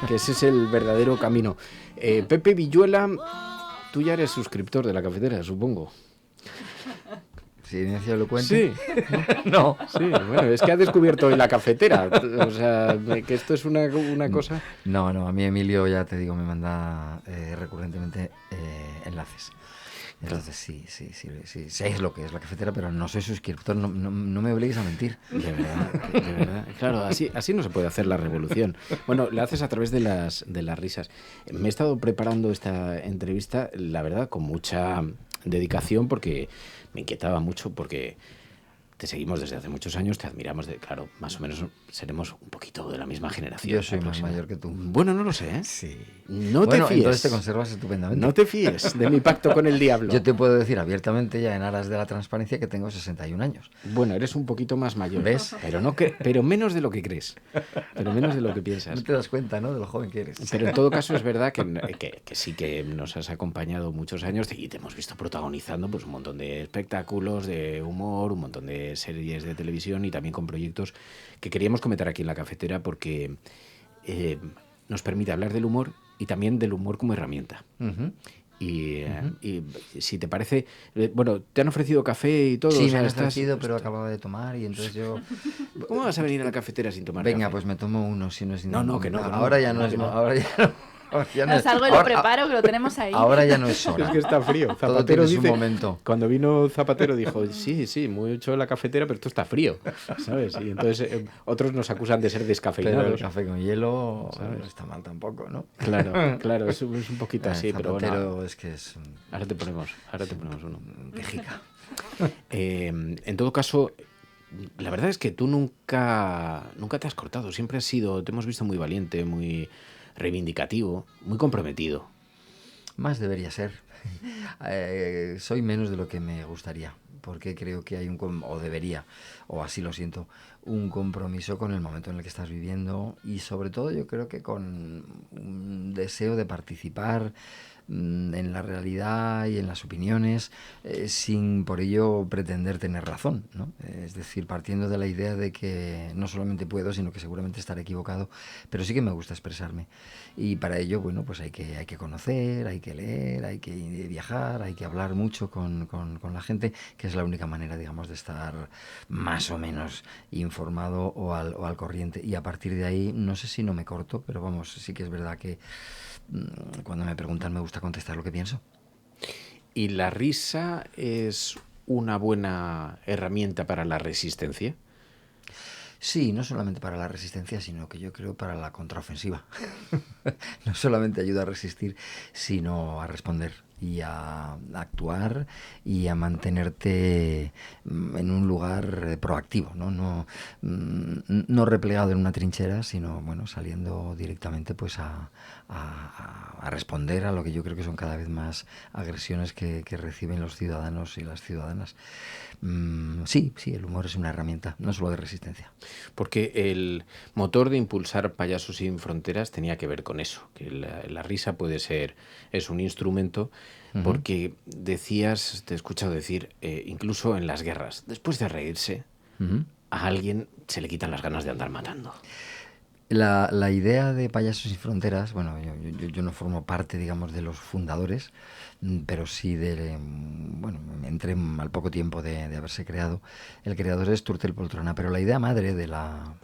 que ese es el verdadero camino. Pepe Villuela, tú ya eres suscriptor de la cafetera, supongo. ¿Silencio elocuente? Sí. No. Sí, bueno, es que ha descubierto hoy la cafetera. O sea, que esto es una cosa... No, a mí Emilio, ya te digo, me manda recurrentemente enlaces. Entonces sí, sé lo que es la cafetera, pero no soy suscriptor, no me obligues a mentir. De verdad. Claro, así no se puede hacer la revolución. Bueno, la haces a través de las risas. Me he estado preparando esta entrevista, la verdad, con mucha dedicación, porque me inquietaba mucho, porque te seguimos desde hace muchos años, te admiramos, claro, más o menos seremos un poquito de la misma generación. Yo soy más mayor que tú. Bueno, no lo sé, ¿eh? Sí. No te fíes. Entonces te conservas estupendamente. No te fíes de mi pacto con el diablo. Yo te puedo decir abiertamente, ya en aras de la transparencia, que tengo 61 años. Bueno, eres un poquito más mayor. ¿Ves? Pero menos de lo que crees. Pero menos de lo que piensas. No te das cuenta, ¿no?, de lo joven que eres. Pero en todo caso es verdad que sí que nos has acompañado muchos años y te hemos visto protagonizando pues un montón de espectáculos, de humor, un montón de series de televisión y también con proyectos que queríamos comentar aquí en la cafetera porque nos permite hablar del humor y también del humor como herramienta. Uh-huh. Y si te parece, bueno, te han ofrecido café y todo. Sí, me han ofrecido, pero acababa de tomar y entonces yo... ¿Cómo vas a venir a la cafetera sin tomar café? Venga, pues me tomo uno, si no es... No, que no. Ahora ya no es... Ahora ya no. Salgo y lo preparo, que lo tenemos ahí. Ahora ya no es hora. Es que está frío. Zapatero dice, un momento. Cuando vino Zapatero dijo, sí, mucho en la cafetera, pero esto está frío, ¿sabes? Y entonces otros nos acusan de ser descafeinados. Pero el café con hielo, ¿sabes?, no está mal tampoco, ¿no? Claro, es un poquito así, pero bueno. Es que es... Ahora te ponemos uno. Vejiga. En todo caso, la verdad es que tú nunca te has cortado. Siempre te hemos visto muy valiente, muy reivindicativo, muy comprometido. Más debería ser. Soy menos de lo que me gustaría, porque creo que hay o así lo siento, un compromiso con el momento en el que estás viviendo y sobre todo yo creo que con un deseo de participar en la realidad y en las opiniones, sin por ello pretender tener razón, ¿no? Es decir, partiendo de la idea de que no solamente puedo, sino que seguramente estaré equivocado, pero sí que me gusta expresarme. Y para ello, bueno, pues hay que conocer, hay que leer, hay que viajar, hay que hablar mucho con la gente, que es la única manera, digamos, de estar más o menos informado o al corriente. Y a partir de ahí, no sé si no me corto, pero vamos, sí que es verdad que cuando me preguntan me gusta contestar lo que pienso. ¿Y la risa es una buena herramienta para la resistencia? Sí, no solamente para la resistencia, sino que yo creo para la contraofensiva. No solamente ayuda a resistir, sino a responder y a actuar y a mantenerte en un lugar proactivo, ¿no? No replegado en una trinchera, sino bueno, saliendo directamente pues a responder a lo que yo creo que son cada vez más agresiones que reciben los ciudadanos y las ciudadanas. Sí, el humor es una herramienta, no solo de resistencia. Porque el motor de impulsar Payasos sin Fronteras tenía que ver con eso, que la risa es un instrumento, porque decías, te he escuchado decir, incluso en las guerras, después de reírse, a alguien se le quitan las ganas de andar matando. La idea de Payasos sin Fronteras, bueno, yo no formo parte, digamos, de los fundadores, pero sí entré al poco tiempo de haberse creado. El creador es Turtel Poltrona, pero la idea madre de la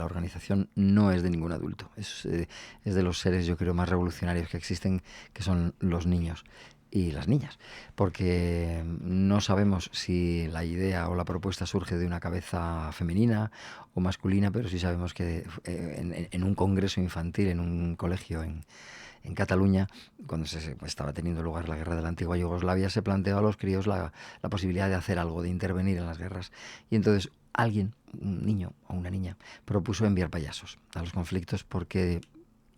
organización no es de ningún adulto. Es de los seres, yo creo, más revolucionarios que existen, que son los niños y las niñas, porque no sabemos si la idea o la propuesta surge de una cabeza femenina o masculina, pero sí sabemos que en un congreso infantil, en un colegio en Cataluña, cuando se estaba teniendo lugar la guerra de la antigua Yugoslavia, se planteó a los críos la posibilidad de hacer algo, de intervenir en las guerras. Y entonces alguien, un niño o una niña, propuso enviar payasos a los conflictos porque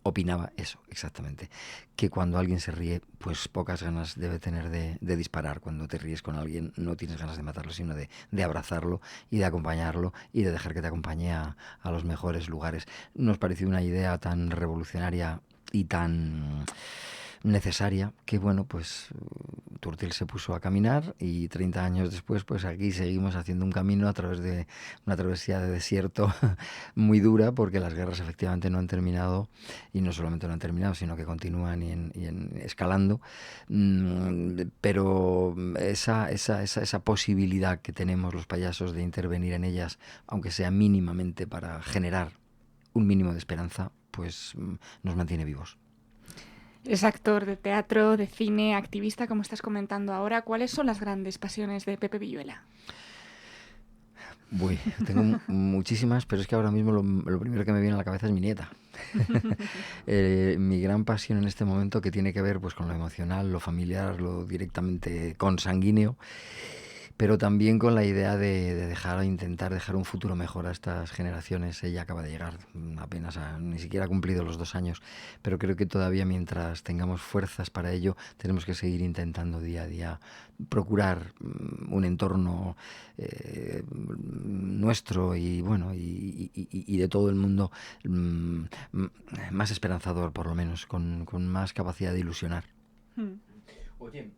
opinaba eso, exactamente, que cuando alguien se ríe, pues pocas ganas debe tener de disparar. Cuando te ríes con alguien no tienes ganas de matarlo, sino de abrazarlo y de acompañarlo y de dejar que te acompañe a los mejores lugares. Nos pareció una idea tan revolucionaria y tan necesaria, que bueno, pues Turtil se puso a caminar y 30 años después, pues aquí seguimos haciendo un camino a través de una travesía de desierto muy dura, porque las guerras efectivamente no han terminado, y no solamente no han terminado, sino que continúan escalando. Pero esa posibilidad que tenemos los payasos de intervenir en ellas, aunque sea mínimamente para generar un mínimo de esperanza, pues nos mantiene vivos. Es actor de teatro, de cine, activista, como estás comentando ahora. ¿Cuáles son las grandes pasiones de Pepe Villuela? Uy, tengo muchísimas, pero es que ahora mismo lo primero que me viene a la cabeza es mi nieta. Mi gran pasión en este momento, que tiene que ver pues con lo emocional, lo familiar, lo directamente consanguíneo, pero también con la idea de intentar dejar un futuro mejor a estas generaciones. Ella acaba de llegar, apenas ni siquiera ha cumplido los 2 años, pero creo que todavía, mientras tengamos fuerzas para ello, tenemos que seguir intentando día a día procurar un entorno nuestro y bueno y de todo el mundo más esperanzador, por lo menos, con más capacidad de ilusionar. Oye,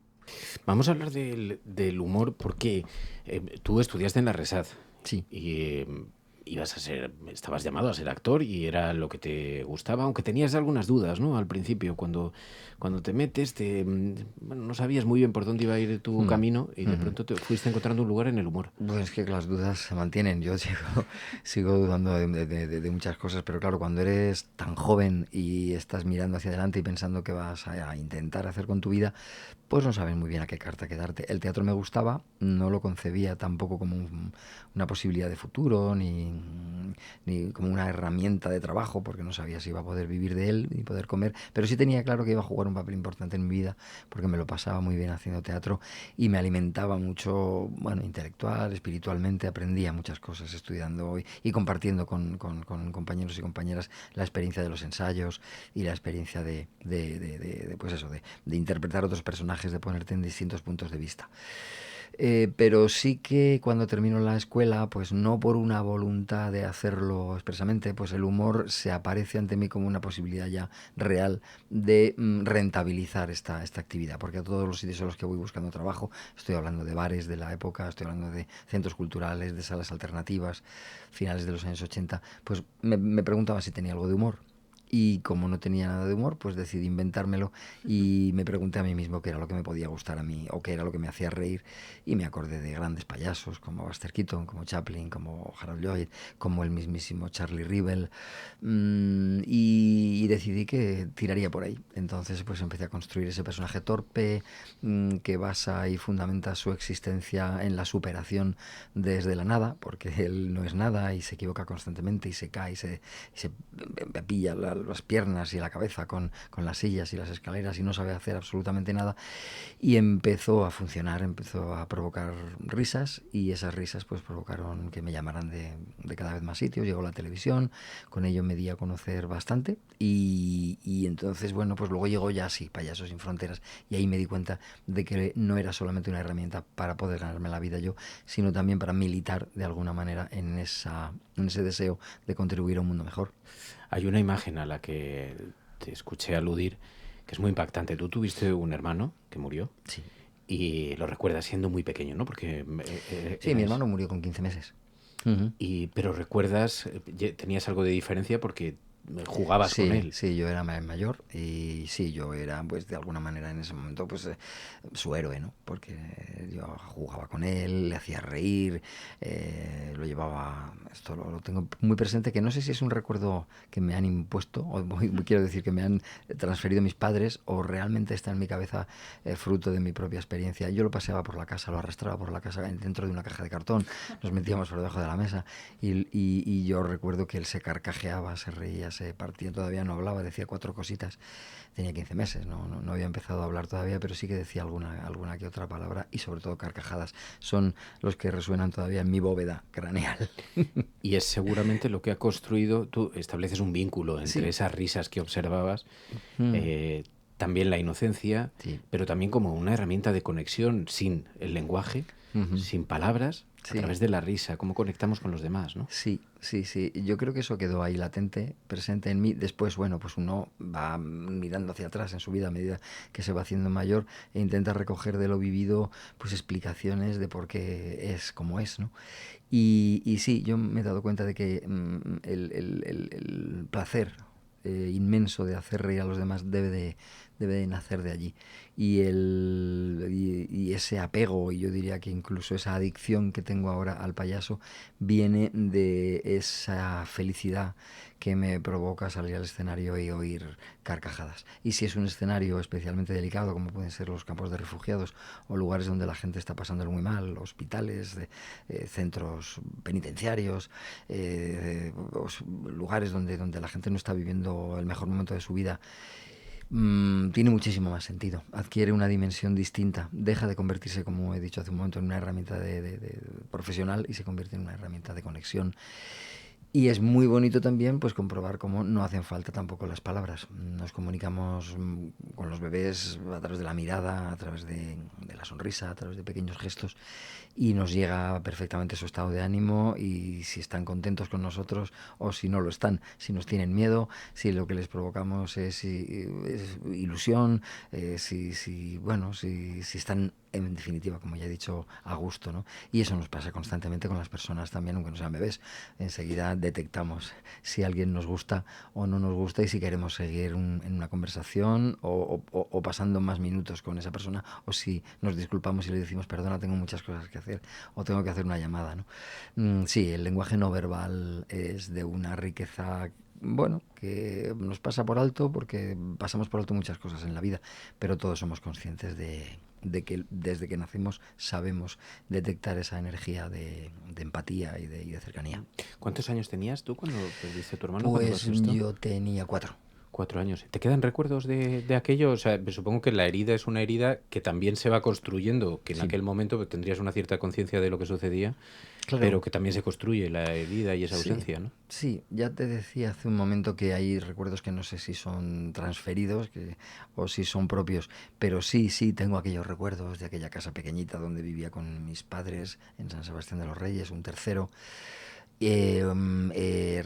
vamos a hablar del humor, porque tú estudiaste en la RESAD. Sí. Y estabas llamado a ser actor y era lo que te gustaba, aunque tenías algunas dudas, ¿no? Al principio, cuando te metes, no sabías muy bien por dónde iba a ir tu camino, y de pronto te fuiste encontrando un lugar en el humor. Pues es que las dudas se mantienen. Yo sigo dudando de muchas cosas, pero claro, cuando eres tan joven y estás mirando hacia adelante y pensando qué vas a intentar hacer con tu vida, pues no sabes muy bien a qué carta quedarte. El teatro me gustaba, no lo concebía tampoco como una posibilidad de futuro, ni como una herramienta de trabajo, porque no sabía si iba a poder vivir de él y poder comer, pero sí tenía claro que iba a jugar un papel importante en mi vida, porque me lo pasaba muy bien haciendo teatro y me alimentaba mucho, bueno, intelectual, espiritualmente. Aprendía muchas cosas estudiando y compartiendo con compañeros y compañeras la experiencia de los ensayos y la experiencia de interpretar otros personajes, de ponerte en distintos puntos de vista. Pero sí que cuando termino la escuela, pues no por una voluntad de hacerlo expresamente, pues el humor se aparece ante mí como una posibilidad ya real de rentabilizar esta actividad, porque a todos los sitios en los que voy buscando trabajo, estoy hablando de bares de la época, estoy hablando de centros culturales, de salas alternativas, finales de los años 80, pues me preguntaba si tenía algo de humor. Y como no tenía nada de humor, pues decidí inventármelo y me pregunté a mí mismo qué era lo que me podía gustar a mí o qué era lo que me hacía reír, y me acordé de grandes payasos como Buster Keaton, como Chaplin, como Harold Lloyd, como el mismísimo Charlie Rivel, y decidí que tiraría por ahí. Entonces pues empecé a construir ese personaje torpe, que basa y fundamenta su existencia en la superación desde la nada, porque él no es nada y se equivoca constantemente y se cae y se pilla las piernas y la cabeza con las sillas y las escaleras y no sabe hacer absolutamente nada, y empezó a funcionar, empezó a provocar risas, y esas risas pues provocaron que me llamaran de cada vez más sitios. Llegó la televisión, con ello me di a conocer bastante, y entonces bueno, pues luego llegó ya sí Payasos sin Fronteras, y ahí me di cuenta de que no era solamente una herramienta para poder ganarme la vida yo, sino también para militar de alguna manera en ese deseo de contribuir a un mundo mejor. Hay una imagen a la que te escuché aludir que es muy impactante. Tú tuviste un hermano que murió. Sí. Y lo recuerdas siendo muy pequeño, ¿no? Porque sí, mi hermano murió con 15 meses. Pero recuerdas, tenías algo de diferencia porque jugabas con él. Sí, yo era mayor y sí, yo era pues de alguna manera en ese momento pues su héroe, ¿no? Porque yo jugaba con él, le hacía reír, lo llevaba, esto lo tengo muy presente, que no sé si es un recuerdo que me han impuesto, o quiero decir que me han transferido mis padres, o realmente está en mi cabeza fruto de mi propia experiencia. Yo lo paseaba por la casa, lo arrastraba por la casa dentro de una caja de cartón, nos metíamos por debajo de la mesa y yo recuerdo que él se carcajeaba, se reía, se partía, todavía no hablaba, decía 4 cositas, tenía 15 meses, no había empezado a hablar todavía, pero sí que decía alguna que otra palabra, y sobre todo carcajadas, son los que resuenan todavía en mi bóveda craneal. Y es seguramente lo que ha construido, tú estableces un vínculo entre esas risas que observabas, también la inocencia, pero también como una herramienta de conexión sin el lenguaje, sin palabras, Sí. a través de la risa, cómo conectamos con los demás, ¿no? Sí, sí, sí. Yo creo que eso quedó ahí latente, presente en mí. Después, bueno, pues uno va mirando hacia atrás en su vida a medida que se va haciendo mayor e intenta recoger de lo vivido pues explicaciones de por qué es como es, ¿no? Y sí, yo me he dado cuenta de que el placer inmenso de hacer reír a los demás debe de nacer de allí. Y ese apego, y yo diría que incluso esa adicción que tengo ahora al payaso, viene de esa felicidad que me provoca salir al escenario y oír carcajadas. Y si es un escenario especialmente delicado, como pueden ser los campos de refugiados o lugares donde la gente está pasándolo muy mal, hospitales, centros penitenciarios, lugares donde la gente no está viviendo el mejor momento de su vida, tiene muchísimo más sentido, adquiere una dimensión distinta, deja de convertirse, como he dicho hace un momento, en una herramienta de profesional y se convierte en una herramienta de conexión. Y es muy bonito también pues comprobar cómo no hacen falta tampoco las palabras. Nos comunicamos con los bebés a través de la mirada, a través de la sonrisa, a través de pequeños gestos, y nos llega perfectamente su estado de ánimo y si están contentos con nosotros o si no lo están, si nos tienen miedo, si lo que les provocamos es ilusión, si están en definitiva, como ya he dicho, a gusto, ¿no? Y eso nos pasa constantemente con las personas también, aunque no sean bebés. Enseguida detectamos si alguien nos gusta o no nos gusta y si queremos seguir en una conversación o pasando más minutos con esa persona, o si nos disculpamos y le decimos, perdona, tengo muchas cosas que hacer o tengo que hacer una llamada, ¿no? Sí, el lenguaje no verbal es de una riqueza, bueno, que nos pasa por alto porque pasamos por alto muchas cosas en la vida, pero todos somos conscientes de que desde que nacimos sabemos detectar esa energía de empatía y de cercanía. ¿Cuántos años tenías tú cuando perdiste a tu hermano? ¿Cuándo Pues pasó esto? yo tenía 4. 4 años. ¿Te quedan recuerdos de aquello? O sea, me supongo que la herida es una herida que también se va construyendo, que en Sí. aquel momento pues, tendrías una cierta conciencia de lo que sucedía, Claro. pero que también se construye la herida y esa Sí, ausencia, ¿no? sí, ya te decía hace un momento que hay recuerdos que no sé si son transferidos o si son propios, pero sí, tengo aquellos recuerdos de aquella casa pequeñita donde vivía con mis padres en San Sebastián de los Reyes, un tercero.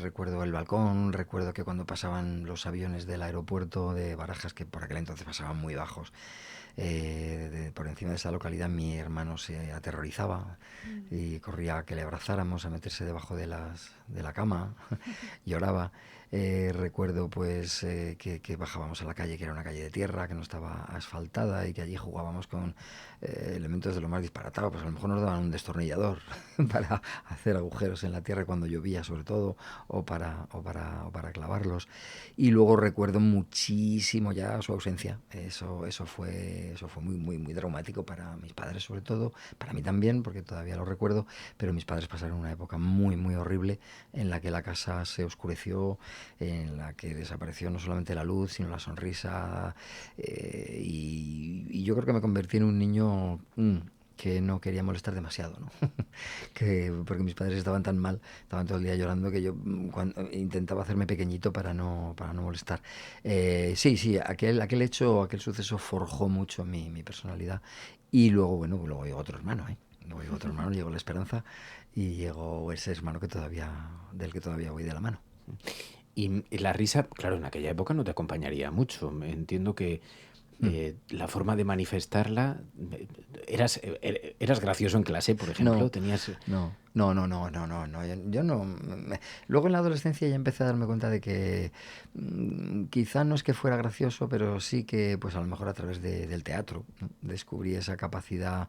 Recuerdo el balcón, recuerdo que cuando pasaban los aviones del aeropuerto de Barajas, que por aquel entonces pasaban muy bajos, por encima de esa localidad mi hermano se aterrorizaba y corría a que le abrazáramos, a meterse debajo de la cama, lloraba. Recuerdo pues que bajábamos a la calle, que era una calle de tierra, que no estaba asfaltada y que allí jugábamos con elementos de lo más disparatados. Pues a lo mejor nos daban un destornillador para hacer agujeros en la tierra cuando llovía, sobre todo, o para clavarlos. Y luego recuerdo muchísimo ya su ausencia. Eso fue muy, muy, muy traumático para mis padres, sobre todo, para mí también, porque todavía lo recuerdo, pero mis padres pasaron una época muy, muy horrible en la que la casa se oscureció, en la que desapareció no solamente la luz, sino la sonrisa, y yo creo que me convertí en un niño que no quería molestar demasiado, ¿no? Porque mis padres estaban tan mal, estaban todo el día llorando, que yo intentaba hacerme pequeñito para no molestar. Sí, aquel hecho, aquel suceso forjó mucho mi personalidad. Y luego llegó otro hermano, ¿eh? Luego llegó otro hermano, llegó la esperanza y llegó ese hermano del que todavía voy de la mano. Y la risa, claro, en aquella época no te acompañaría mucho. Entiendo que la forma de manifestarla, eras gracioso en clase, por ejemplo, No, tenías... no. Yo no. Luego en la adolescencia ya empecé a darme cuenta de que quizá no es que fuera gracioso, pero sí que, pues a lo mejor a través del teatro, ¿no? Descubrí esa capacidad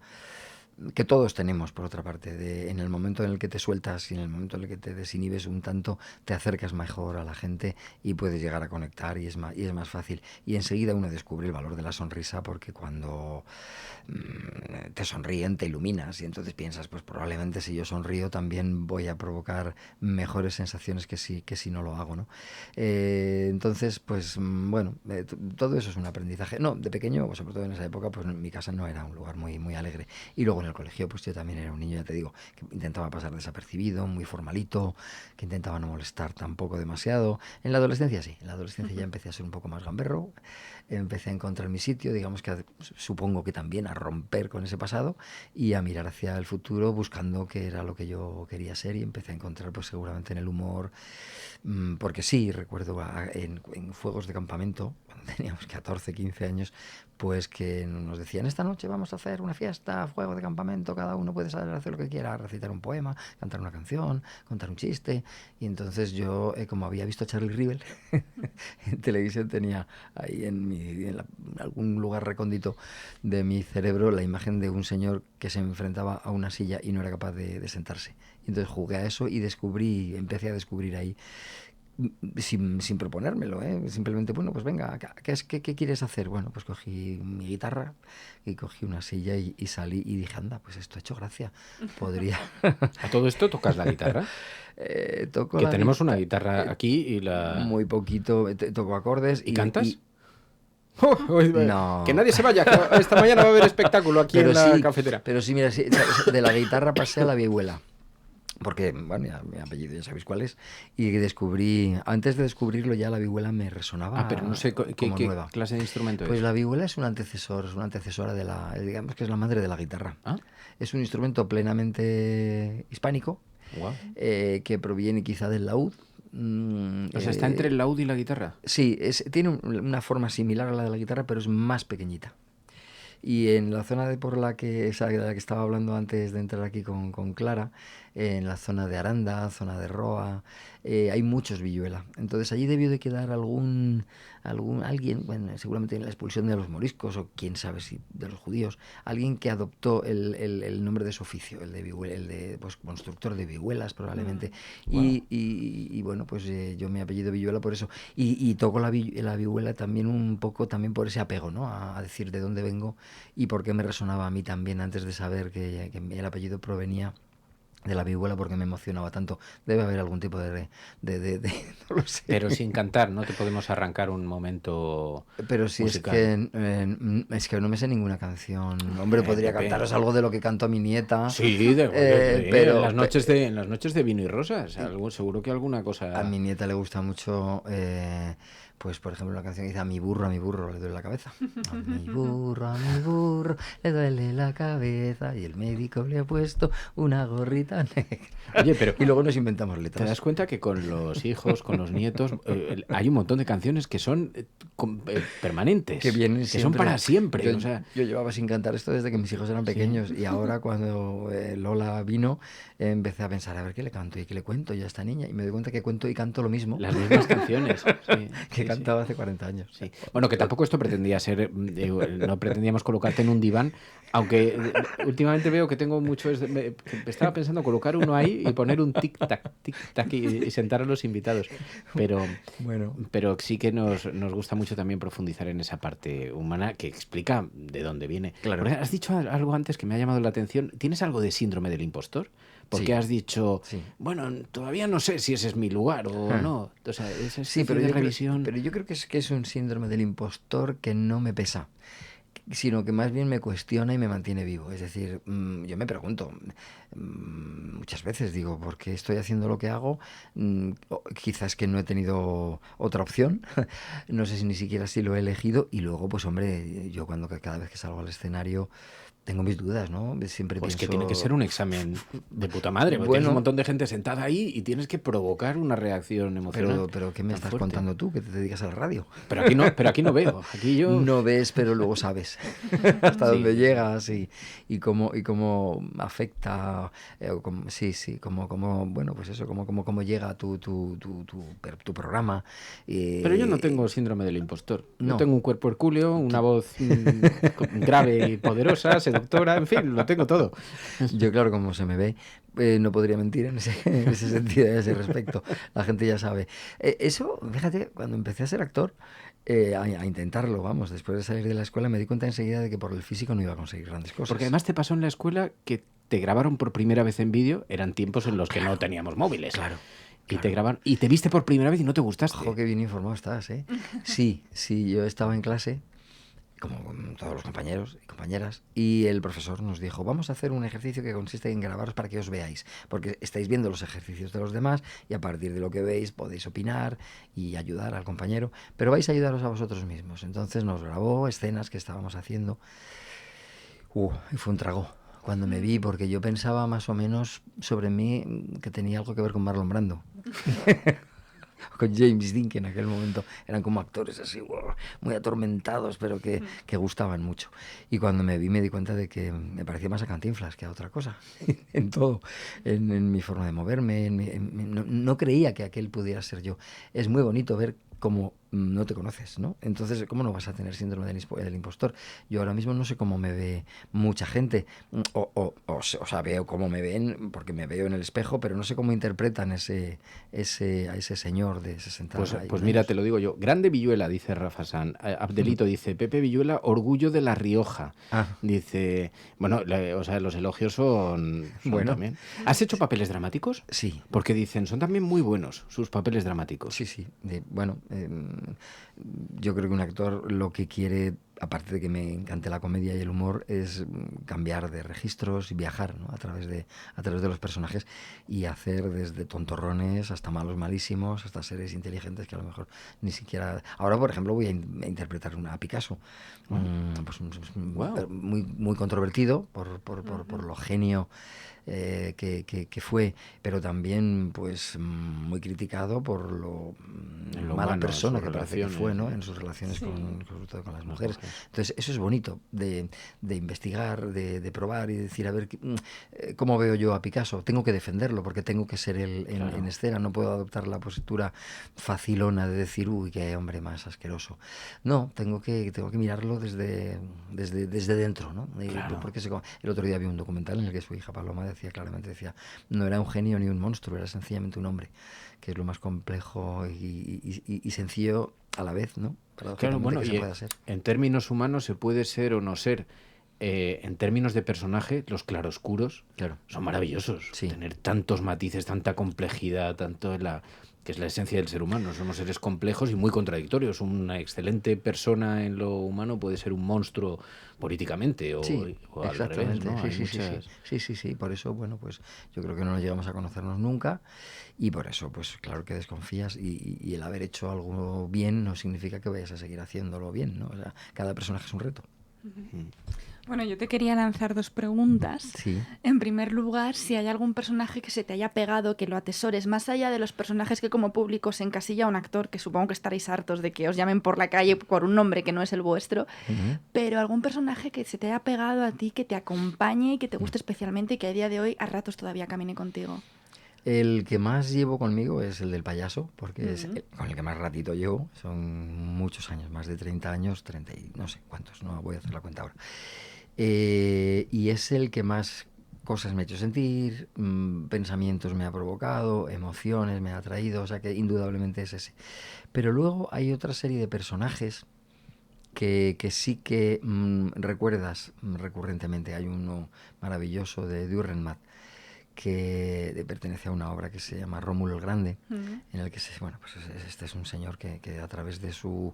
que todos tenemos, por otra parte, en el momento en el que te sueltas y en el momento en el que te desinhibes un tanto, te acercas mejor a la gente y puedes llegar a conectar y es más fácil. Y enseguida uno descubre el valor de la sonrisa, porque cuando te sonríen te iluminas y entonces piensas, pues probablemente si yo sonrío también voy a provocar mejores sensaciones que si no lo hago, ¿no? Entonces, pues todo eso es un aprendizaje. No, de pequeño, sobre todo en esa época, pues mi casa no era un lugar muy, muy alegre. Y luego en el colegio pues yo también era un niño, ya te digo, que intentaba pasar desapercibido, muy formalito, que intentaba no molestar tampoco demasiado. En la adolescencia sí, en la adolescencia ya empecé a ser un poco más gamberro, empecé a encontrar mi sitio, digamos que supongo que también a romper con ese pasado y a mirar hacia el futuro buscando qué era lo que yo quería ser, y empecé a encontrar pues seguramente en el humor, porque sí, recuerdo en fuegos de campamento, cuando teníamos 14, 15 años, pues que nos decían, esta noche vamos a hacer una fiesta, fuego de campamento, cada uno puede salir a hacer lo que quiera, recitar un poema, cantar una canción, contar un chiste. Y entonces yo, como había visto a Charlie Rivel en televisión, tenía ahí en algún lugar recóndito de mi cerebro la imagen de un señor que se enfrentaba a una silla y no era capaz de sentarse. Y entonces jugué a eso y empecé a descubrir ahí, sin proponérmelo, simplemente, bueno, pues venga, ¿qué quieres hacer? Bueno, pues cogí mi guitarra y cogí una silla y salí y dije, anda, pues esto ha hecho gracia, podría... ¿A todo esto tocas la guitarra? Toco que la tenemos una guitarra aquí y la... Muy poquito, toco acordes. ¿Y cantas? No. Que nadie se vaya, que esta mañana va a haber espectáculo aquí en la cafetera. Pero sí, mira, sí, de la guitarra pasé a la vihuela. Porque, bueno, mi apellido ya sabéis cuál es, y antes de descubrirlo ya la vihuela me resonaba. Pero no sé qué nueva. clase de instrumento pues es. La vihuela es una antecesora digamos que es la madre de la guitarra. ¿Ah? Es un instrumento plenamente hispánico, Wow. Que proviene quizá del laúd. O sea, ¿está entre el laúd y la guitarra? Sí, tiene una forma similar a la de la guitarra, pero es más pequeñita. Y en la zona de de la que estaba hablando antes de entrar aquí con Clara, en la zona de Aranda, zona de Roa, hay muchos villuela. Entonces allí debió de quedar alguien, bueno, seguramente en la expulsión de los moriscos o quién sabe si de los judíos, alguien que adoptó el nombre de su oficio, el de pues, constructor de vihuelas probablemente. Wow. Y bueno, pues yo me apellido Villuela por eso. Y toco la vihuela también un poco también por ese apego, ¿no? A decir de dónde vengo y por qué me resonaba a mí también antes de saber que el apellido provenía de la vihuela, porque me emocionaba tanto. Debe haber algún tipo de no lo sé. Pero sin cantar, no te podemos arrancar un momento. Pero si musical. Es que no me sé ninguna canción. Hombre, podría cantaros algo de lo que canto a mi nieta. Sí, pero en las noches de vino y rosas, seguro que alguna cosa. A mi nieta le gusta mucho, pues por ejemplo la canción que dice a mi burro le duele la cabeza. A mi burro le duele la cabeza y el médico le ha puesto una gorrita negra. Oye, pero y luego nos inventamos letras. ¿Te das cuenta que con los hijos, con los nietos, hay un montón de canciones que son permanentes? Que vienen siempre. Que son para siempre. Yo llevaba sin cantar esto desde que mis hijos eran pequeños, sí. Y ahora cuando Lola vino, empecé a pensar, a ver qué le canto y qué le cuento yo a esta niña, y me doy cuenta que cuento y canto lo mismo. Las mismas canciones. Sí, que cantaba hace 40 años. Sí. Bueno, que tampoco esto pretendía ser, no pretendíamos colocarte en un diván, aunque últimamente veo que tengo mucho, estaba pensando colocar uno ahí y poner un tic-tac y sentar a los invitados, pero sí que nos gusta mucho también profundizar en esa parte humana que explica de dónde viene. Claro. Has dicho algo antes que me ha llamado la atención. ¿Tienes algo de síndrome del impostor? Porque sí. Has dicho, sí. Bueno, todavía no sé si ese es mi lugar o no. O sea, esa sí, pero yo creo que es un síndrome del impostor que no me pesa, sino que más bien me cuestiona y me mantiene vivo. Es decir, yo me pregunto muchas veces, digo, ¿por qué estoy haciendo lo que hago? Quizás que no he tenido otra opción, no sé si ni siquiera si lo he elegido, y luego, pues hombre, yo cada vez que salgo al escenario tengo mis dudas, ¿no? Siempre pues pienso... que tiene que ser un examen de puta madre, porque tienes un montón de gente sentada ahí y tienes que provocar una reacción emocional. Pero ¿qué me estás contando tú, que te dedicas a la radio? Pero aquí no veo. Aquí yo... No ves, pero luego sabes hasta dónde llegas y cómo afecta, bueno, pues eso, cómo llega tu programa. Pero yo no tengo síndrome del impostor. No tengo un cuerpo hercúleo, una voz grave y poderosa, seductora, en fin, lo tengo todo. Yo, claro, como se me ve, no podría mentir en ese sentido, en ese respecto. La gente ya sabe. Eso, fíjate, cuando empecé a ser actor, a intentarlo, vamos, después de salir de la escuela, me di cuenta enseguida de que por el físico no iba a conseguir grandes cosas. Porque además te pasó en la escuela que te grabaron por primera vez en vídeo, eran tiempos en los que no teníamos móviles. Claro. Y te grabaron, y te viste por primera vez y no te gustaste. Ojo, qué bien informado estás, ¿eh? Sí, yo estaba en clase como todos los compañeros y compañeras, y el profesor nos dijo, vamos a hacer un ejercicio que consiste en grabaros para que os veáis, porque estáis viendo los ejercicios de los demás y a partir de lo que veis podéis opinar y ayudar al compañero, pero vais a ayudaros a vosotros mismos. Entonces nos grabó escenas que estábamos haciendo. Y fue un trago cuando me vi, porque yo pensaba más o menos sobre mí que tenía algo que ver con Marlon Brando. Con James Dean, que en aquel momento eran como actores así, muy atormentados, pero que gustaban mucho. Y cuando me vi me di cuenta de que me parecía más a Cantinflas que a otra cosa, en todo, en mi forma de moverme, no creía que aquel pudiera ser yo. Es muy bonito ver cómo no te conoces, ¿no? Entonces, ¿cómo no vas a tener síndrome del impostor? Yo ahora mismo no sé cómo me ve mucha gente, o sea, veo cómo me ven, porque me veo en el espejo, pero no sé cómo interpretan a ese señor de 60 años. Pues mira, te lo digo yo. Grande Villuela, dice Rafa San. Abdelito dice, Pepe Villuela, orgullo de La Rioja. Dice, bueno, o sea, los elogios son bueno también. ¿Has hecho papeles dramáticos? Sí. Porque dicen, son también muy buenos sus papeles dramáticos. Sí. Bueno, yo creo que un actor lo que quiere, aparte de que me encante la comedia y el humor, es cambiar de registros y viajar, ¿no? a través de los personajes y hacer desde tontorrones hasta malos malísimos, hasta seres inteligentes que a lo mejor ni siquiera... Ahora, por ejemplo, voy a interpretar a Picasso, muy controvertido por lo genio que fue, pero también pues muy criticado por lo mala persona que parece que fue, ¿no? En sus relaciones sobre todo con las mujeres. Entonces eso es bonito de investigar, de probar y decir, a ver, ¿cómo veo yo a Picasso? Tengo que defenderlo porque tengo que ser él en escena, no puedo adoptar la postura facilona de decir, uy, qué hombre más asqueroso. No, tengo que mirarlo desde dentro, ¿no? Porque el otro día vi un documental en el que su hija Paloma claramente decía, no era un genio ni un monstruo, era sencillamente un hombre, que es lo más complejo y sencillo a la vez, ¿no? Claro, bueno, y en términos humanos se puede ser o no ser. En términos de personaje, los claroscuros son maravillosos. Sí. Tener tantos matices, tanta complejidad, que es la esencia del ser humano. Somos seres complejos y muy contradictorios. Una excelente persona en lo humano puede ser un monstruo políticamente o al revés, ¿no? Sí. Por eso, bueno, pues yo creo que no nos llegamos a conocernos nunca y por eso, pues claro que desconfías y el haber hecho algo bien no significa que vayas a seguir haciéndolo bien, ¿no? O sea, cada personaje es un reto. Bueno, yo te quería lanzar 2 preguntas. Sí. En primer lugar, si hay algún personaje que se te haya pegado, que lo atesores, más allá de los personajes que como público se encasilla un actor, que supongo que estaréis hartos de que os llamen por la calle por un nombre que no es el vuestro, pero algún personaje que se te haya pegado a ti, que te acompañe y que te guste especialmente y que a día de hoy a ratos todavía camine contigo. El que más llevo conmigo es el del payaso, porque es con el que más ratito llevo. Son muchos años, más de 30 años, 30 y no sé cuántos, no voy a hacer la cuenta ahora. Y es el que más cosas me ha hecho sentir, pensamientos me ha provocado, emociones me ha traído, o sea que indudablemente es ese. Pero luego hay otra serie de personajes que sí que recuerdas recurrentemente. Hay uno maravilloso de Dürrenmatt, que pertenece a una obra que se llama Rómulo el Grande, en el que este es un señor que a través de su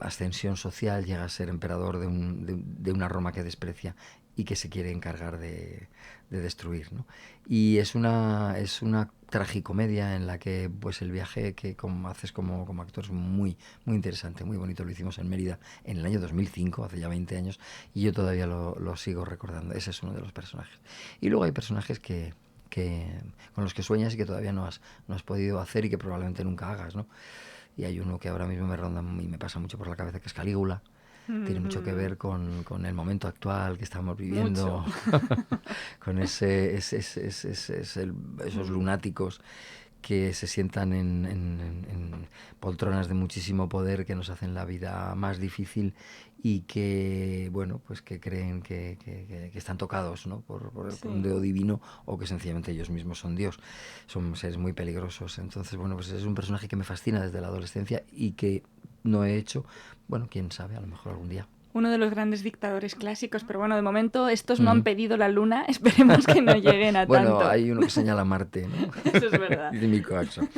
ascensión social llega a ser emperador de una Roma que desprecia y que se quiere encargar de destruir, ¿no? Y es una tragicomedia en la que pues el viaje que haces como actor es muy, muy interesante, muy bonito. Lo hicimos en Mérida en el año 2005, hace ya 20 años, y yo todavía lo sigo recordando. Ese es uno de los personajes. Y luego hay personajes con los que sueñas y que todavía no has podido hacer y que probablemente nunca hagas, ¿no? Y hay uno que ahora mismo me ronda y me pasa mucho por la cabeza, que es Calígula. Tiene mucho que ver con el momento actual que estamos viviendo, con esos lunáticos que se sientan en poltronas de muchísimo poder, que nos hacen la vida más difícil y que, bueno, pues que creen que están tocados, ¿no? por un dedo divino, o que sencillamente ellos mismos son Dios. Son seres muy peligrosos. Entonces, bueno, pues es un personaje que me fascina desde la adolescencia y que no he hecho, bueno, quién sabe, a lo mejor algún día. Uno de los grandes dictadores clásicos, pero bueno, de momento estos no han pedido la luna, esperemos que no lleguen a tanto. Bueno, hay uno que señala Marte, ¿no? Eso es verdad. Dice Mico Jackson.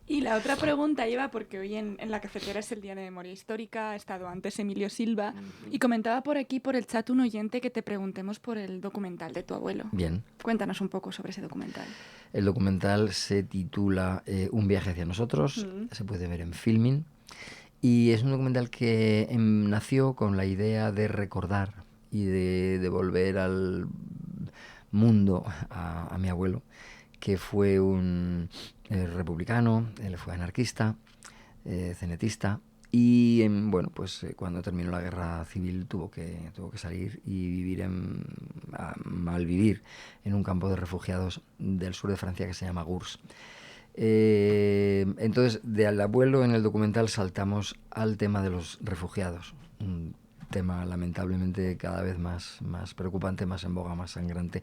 Y la otra pregunta lleva porque hoy en la cafetera es el Día de Memoria Histórica, ha estado antes Emilio Silva, y comentaba por aquí, por el chat, un oyente que te preguntemos por el documental de tu abuelo. Bien. Cuéntanos un poco sobre ese documental. El documental se titula Un viaje hacia nosotros, se puede ver en Filmin. Y es un documental que nació con la idea de recordar y de devolver al mundo a mi abuelo, que fue un republicano, él fue anarquista, cenetista, y bueno, pues cuando terminó la guerra civil tuvo que salir y vivir malvivir en un campo de refugiados del sur de Francia que se llama Gurs. Entonces, del abuelo en el documental saltamos al tema de los refugiados, un tema lamentablemente cada vez más preocupante, más en boga, más sangrante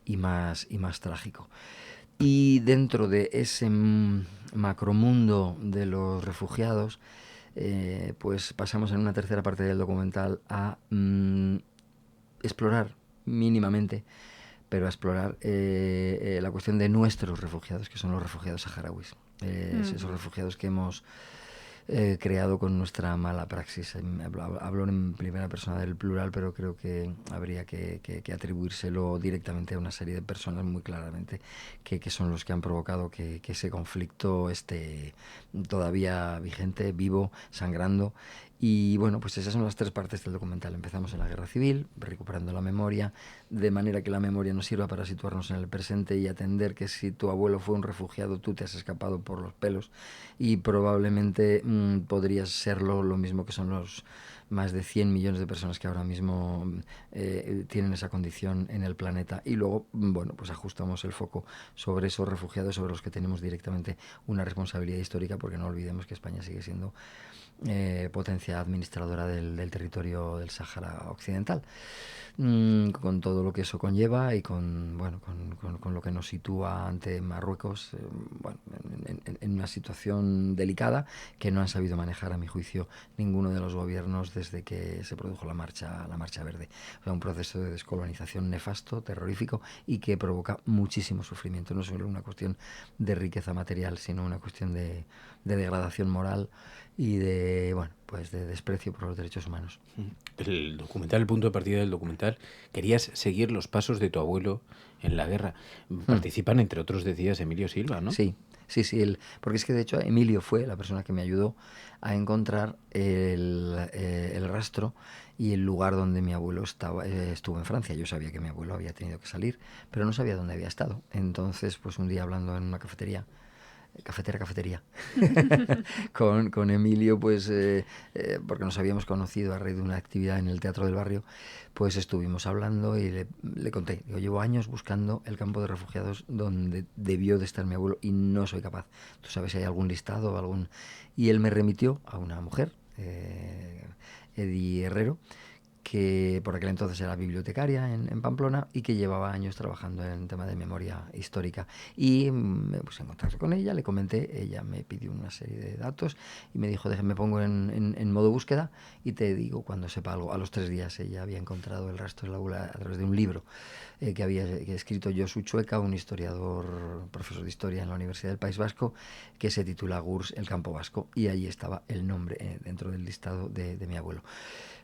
y más trágico. Y dentro de ese macromundo de los refugiados, pues pasamos en una tercera parte del documental a explorar mínimamente, pero a explorar la cuestión de nuestros refugiados, que son los refugiados saharauis. Esos refugiados que hemos creado con nuestra mala praxis. Hablo en primera persona del plural, pero creo que habría que atribuírselo directamente a una serie de personas muy claramente, que son los que han provocado que ese conflicto esté todavía vigente, vivo, sangrando. Y bueno, pues esas son las tres partes del documental. Empezamos en la guerra civil, recuperando la memoria, de manera que la memoria nos sirva para situarnos en el presente y atender que si tu abuelo fue un refugiado, tú te has escapado por los pelos y probablemente podrías serlo, lo mismo que son los más de 100 millones de personas que ahora mismo tienen esa condición en el planeta. Y luego, bueno, pues ajustamos el foco sobre esos refugiados, sobre los que tenemos directamente una responsabilidad histórica, porque no olvidemos que España sigue siendo potencia administradora del territorio del Sáhara Occidental, con todo lo que eso conlleva y con lo que nos sitúa ante Marruecos, en una situación delicada que no han sabido manejar, a mi juicio, ninguno de los gobiernos desde que se produjo la marcha verde. O sea, un proceso de descolonización nefasto, terrorífico y que provoca muchísimo sufrimiento. No solo una cuestión de riqueza material, sino una cuestión de degradación moral y de desprecio por los derechos humanos. El documental, el punto de partida del documental, querías seguir los pasos de tu abuelo en la guerra. Participan, entre otros, decías, Emilio Silva, ¿no? Sí, porque es que de hecho Emilio fue la persona que me ayudó a encontrar el rastro y el lugar donde mi abuelo estuvo en Francia. Yo sabía que mi abuelo había tenido que salir, pero no sabía dónde había estado. Entonces, pues un día hablando en una cafetería, con Emilio, pues porque nos habíamos conocido a raíz de una actividad en el Teatro del Barrio, pues estuvimos hablando y le conté, digo, llevo años buscando el campo de refugiados donde debió de estar mi abuelo y no soy capaz. ¿Tú sabes si hay algún listado o algún...? Y él me remitió a una mujer, Edi Herrero, que por aquel entonces era bibliotecaria en Pamplona y que llevaba años trabajando en tema de memoria histórica. Y me puse en contacto con ella, le comenté, ella me pidió una serie de datos y me dijo, déjame pongo en modo búsqueda y te digo cuando sepa algo. A los 3 días ella había encontrado el rastro de la abuela a través de un libro que había escrito Josu Chueca, un historiador, profesor de historia en la Universidad del País Vasco, que se titula Gurs, el campo vasco, y allí estaba el nombre dentro del listado de mi abuelo.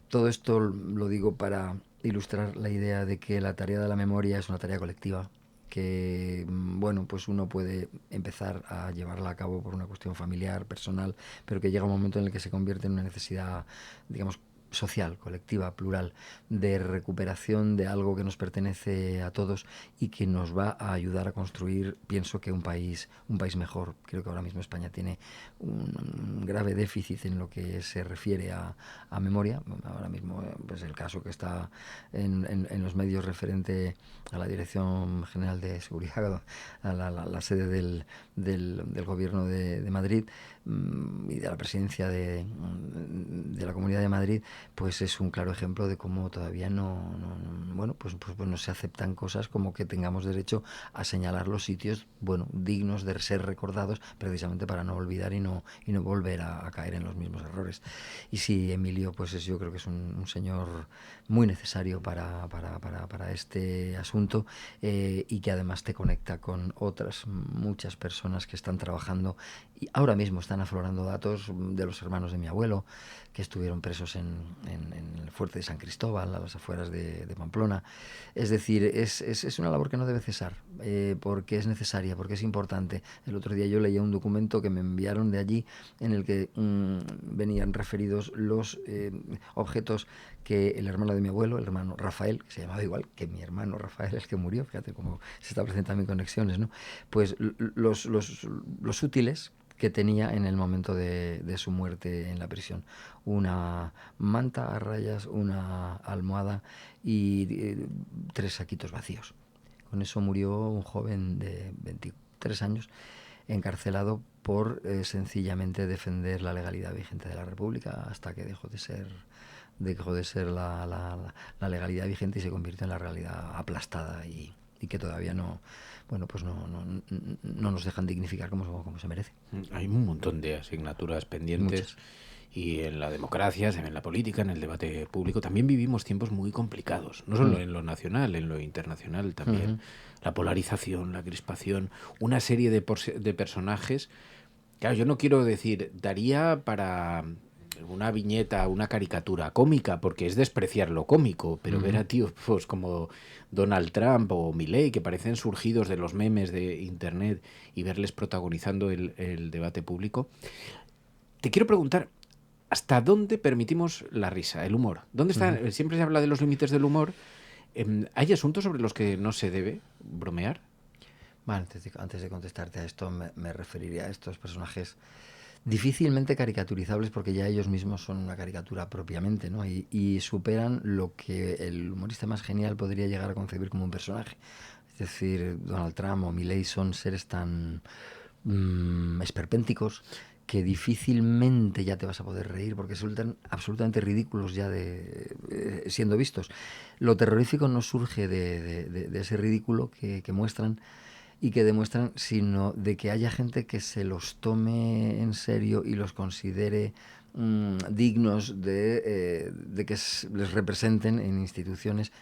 Todo esto lo digo para ilustrar la idea de que la tarea de la memoria es una tarea colectiva, que pues uno puede empezar a llevarla a cabo por una cuestión familiar, personal, pero que llega un momento en el que se convierte en una necesidad, digamos, social, colectiva, plural, de recuperación de algo que nos pertenece a todos y que nos va a ayudar a construir, pienso que un país mejor. Creo que ahora mismo España tiene un grave déficit en lo que se refiere a memoria. Ahora mismo, pues el caso que está en los medios referente a la Dirección General de Seguridad, a la sede del Gobierno de Madrid, y de la presidencia de la Comunidad de Madrid, pues es un claro ejemplo de cómo todavía bueno, pues no se aceptan cosas como que tengamos derecho a señalar los sitios, bueno, dignos de ser recordados, precisamente para no olvidar y no volver a caer en los mismos errores. Y sí, Emilio, pues yo creo que es un señor muy necesario para este asunto, y que además te conecta con otras muchas personas que están trabajando y ahora mismo están aflorando datos de los hermanos de mi abuelo, que estuvieron presos en el fuerte de San Cristóbal, a las afueras de Pamplona. Es decir, es una labor que no debe cesar, porque es necesaria, porque es importante. El otro día yo leía un documento que me enviaron de allí en el que venían referidos los objetos que el hermano de mi abuelo, el hermano Rafael, que se llamaba igual que mi hermano Rafael, el que murió, fíjate cómo se establecen también conexiones, ¿no? Pues los útiles que tenía en el momento de su muerte en la prisión. Una manta a rayas, una almohada y 3 saquitos vacíos. Con eso murió un joven de 23 años encarcelado por sencillamente defender la legalidad vigente de la República hasta que dejó de ser la legalidad vigente y se convirtió en la realidad aplastada y que todavía no nos dejan dignificar como se merece. Hay un montón de asignaturas pendientes. Muchas. Y en la democracia, en la política, en el debate público, también vivimos tiempos muy complicados, no solo en lo nacional, en lo internacional también. La polarización, la crispación, una serie de personajes. Claro, yo no quiero decir, daría para una viñeta, una caricatura cómica, porque es despreciar lo cómico, pero ver a tíos pues, como Donald Trump o Milei, que parecen surgidos de los memes de internet, y verles protagonizando el debate público. Te quiero preguntar, ¿hasta dónde permitimos la risa, el humor? ¿Dónde está? Siempre se habla de los límites del humor. ¿Hay asuntos sobre los que no se debe bromear? Bueno, antes de contestarte a esto, me referiría a estos personajes difícilmente caricaturizables, porque ya ellos mismos son una caricatura propiamente, ¿no? Y superan lo que el humorista más genial podría llegar a concebir como un personaje. Es decir, Donald Trump o Milei son seres tan esperpénticos que difícilmente ya te vas a poder reír, porque resultan absolutamente ridículos ya siendo vistos. Lo terrorífico no surge de ese ridículo que muestran y que demuestran, sino de que haya gente que se los tome en serio y los considere dignos de que les representen en instituciones,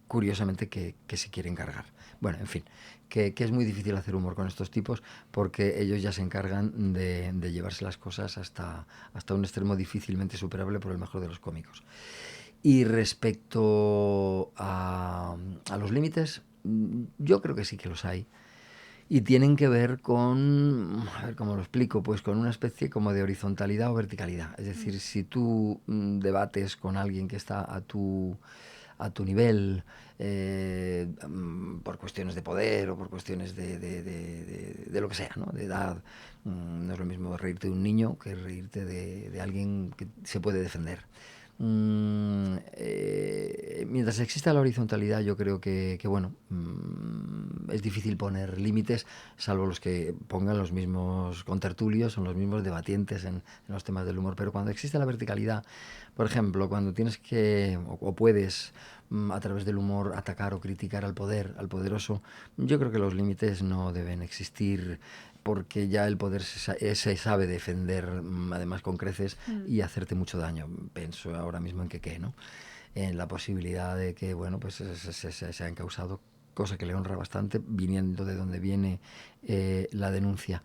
curiosamente, que se quieren cargar. Bueno, en fin, que es muy difícil hacer humor con estos tipos, porque ellos ya se encargan de llevarse las cosas hasta un extremo difícilmente superable por el mejor de los cómicos. Y respecto a los límites, yo creo que sí que los hay. Y tienen que ver con, a ver cómo lo explico, pues con una especie como de horizontalidad o verticalidad. Es decir, si tú debates con alguien que está a tu nivel, por cuestiones de poder o por cuestiones de lo que sea, ¿no? De edad, no es lo mismo reírte de un niño que reírte de alguien que se puede defender. Mientras exista la horizontalidad, yo creo que bueno, es difícil poner límites, salvo los que pongan los mismos contertulios o los mismos debatientes en los temas del humor. Pero cuando existe la verticalidad, por ejemplo, cuando tienes que o puedes a través del humor atacar o criticar al poder, al poderoso, yo creo que los límites no deben existir, porque ya el poder se sabe defender, además con creces, y hacerte mucho daño. Pienso ahora mismo en qué, ¿no? En la posibilidad de que, bueno, pues se han causado, cosa que le honra bastante, viniendo de donde viene la denuncia.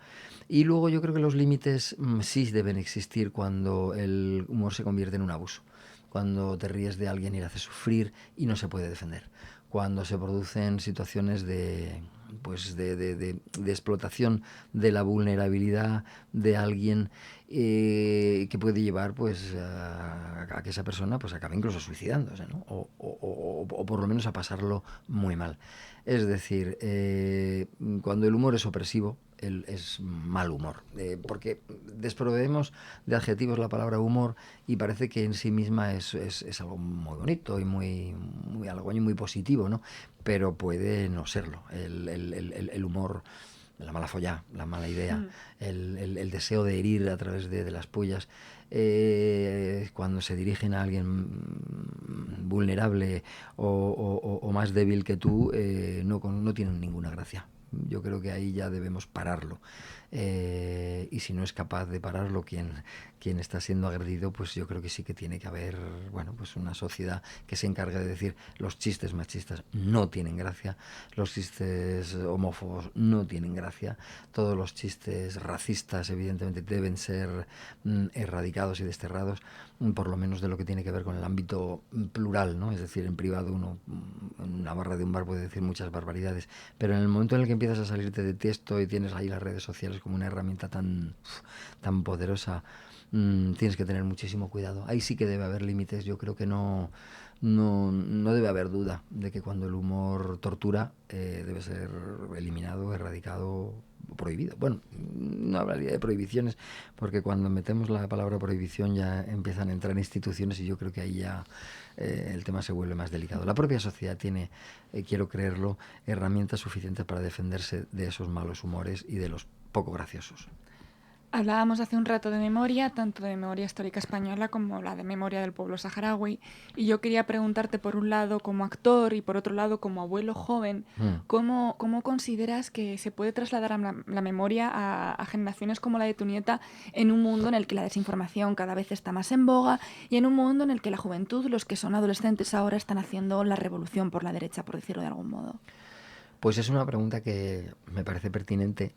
Y luego yo creo que los límites sí deben existir cuando el humor se convierte en un abuso. Cuando te ríes de alguien y le haces sufrir y no se puede defender. Cuando se producen situaciones de explotación de la vulnerabilidad de alguien, que puede llevar pues a que esa persona pues acabe incluso suicidándose, ¿no? o por lo menos a pasarlo muy mal. Es decir, cuando el humor es opresivo, es mal humor, porque desproveemos de adjetivos la palabra humor y parece que en sí misma es algo muy bonito y muy halagüeño y muy positivo, ¿no? Pero puede no serlo. El humor la mala follá, la mala idea, el deseo de herir a través de las pullas, cuando se dirigen a alguien vulnerable o más débil que tú, no tienen ninguna gracia. Yo creo que ahí ya debemos pararlo. Y si no es capaz de pararlo quien está siendo agredido, pues yo creo que sí que tiene que haber, bueno, pues una sociedad que se encargue de decir: los chistes machistas no tienen gracia, los chistes homófobos no tienen gracia, todos los chistes racistas evidentemente deben ser erradicados y desterrados, por lo menos de lo que tiene que ver con el ámbito plural, ¿no? Es decir, en privado uno en una barra de un bar puede decir muchas barbaridades, pero en el momento en el que empiezas a salirte de texto y tienes ahí las redes sociales como una herramienta tan poderosa, tienes que tener muchísimo cuidado. Ahí sí que debe haber límites. Yo creo que no debe haber duda de que cuando el humor tortura, debe ser eliminado, erradicado, prohibido. Bueno, no hablaría de prohibiciones, porque cuando metemos la palabra prohibición ya empiezan a entrar instituciones y yo creo que ahí ya el tema se vuelve más delicado. La propia sociedad tiene, quiero creerlo, herramientas suficientes para defenderse de esos malos humores y de los poco graciosos. Hablábamos hace un rato de memoria, tanto de memoria histórica española como la de memoria del pueblo saharaui, y yo quería preguntarte, por un lado como actor y por otro lado como abuelo joven, ¿cómo consideras que se puede trasladar la memoria a generaciones como la de tu nieta en un mundo en el que la desinformación cada vez está más en boga y en un mundo en el que la juventud, los que son adolescentes ahora, están haciendo la revolución por la derecha, por decirlo de algún modo? Pues es una pregunta que me parece pertinente.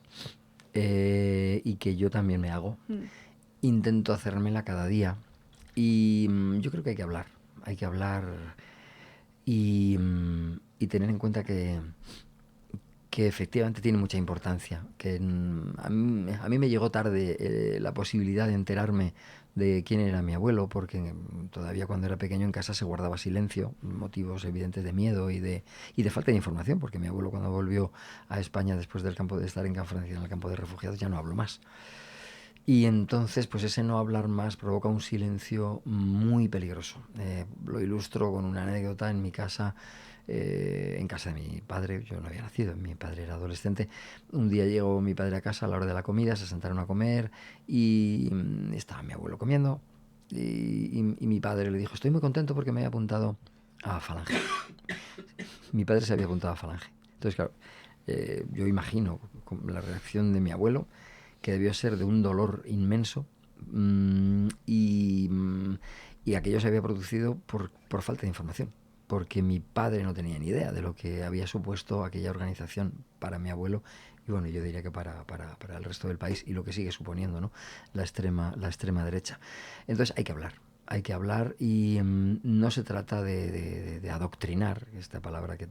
Y que yo también me hago. Intento hacérmela cada día y yo creo que hay que hablar y tener en cuenta que efectivamente tiene mucha importancia, que a mí me llegó tarde la posibilidad de enterarme de quién era mi abuelo, porque todavía cuando era pequeño en casa se guardaba silencio, motivos evidentes de miedo y de falta de información, porque mi abuelo, cuando volvió a España después del campo de estar en Francia, en el campo de refugiados, ya no habló más. Y entonces, pues ese no hablar más provoca un silencio muy peligroso. Lo ilustro con una anécdota. En mi casa, en casa de mi padre, yo no había nacido, mi padre era adolescente. Un día llegó mi padre a casa a la hora de la comida, se sentaron a comer y estaba mi abuelo comiendo y mi padre le dijo: estoy muy contento porque me he apuntado a Falange. Mi padre se había apuntado a Falange. Entonces, claro, yo imagino la reacción de mi abuelo, que debió ser de un dolor inmenso, y aquello se había producido por falta de información, porque mi padre no tenía ni idea de lo que había supuesto aquella organización para mi abuelo y, bueno, yo diría que para el resto del país, y lo que sigue suponiendo, ¿no?, la extrema derecha. Entonces hay que hablar y no se trata de adoctrinar, esta palabra que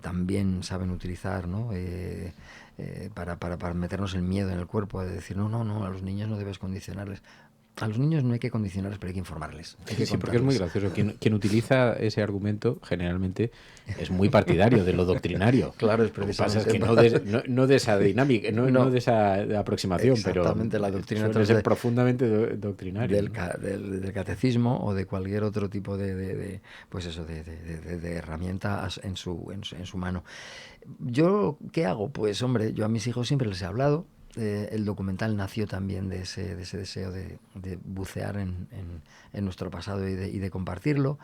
también saben utilizar, ¿no?, para meternos el miedo en el cuerpo, de decir no, a los niños no debes condicionarles. A los niños no hay que condicionarles, pero hay que informarles. Sí, porque es muy gracioso. Quien utiliza ese argumento generalmente es muy partidario de lo doctrinario. Claro, es precisamente. Lo que pasa es que no de esa dinámica, no de esa aproximación, exactamente, pero la doctrina suele ser profundamente doctrinario. Del catecismo o de cualquier otro tipo de herramienta en su mano. ¿Yo qué hago? Pues, hombre, yo a mis hijos siempre les he hablado. El documental nació también de ese deseo de bucear en nuestro pasado y de compartirlo.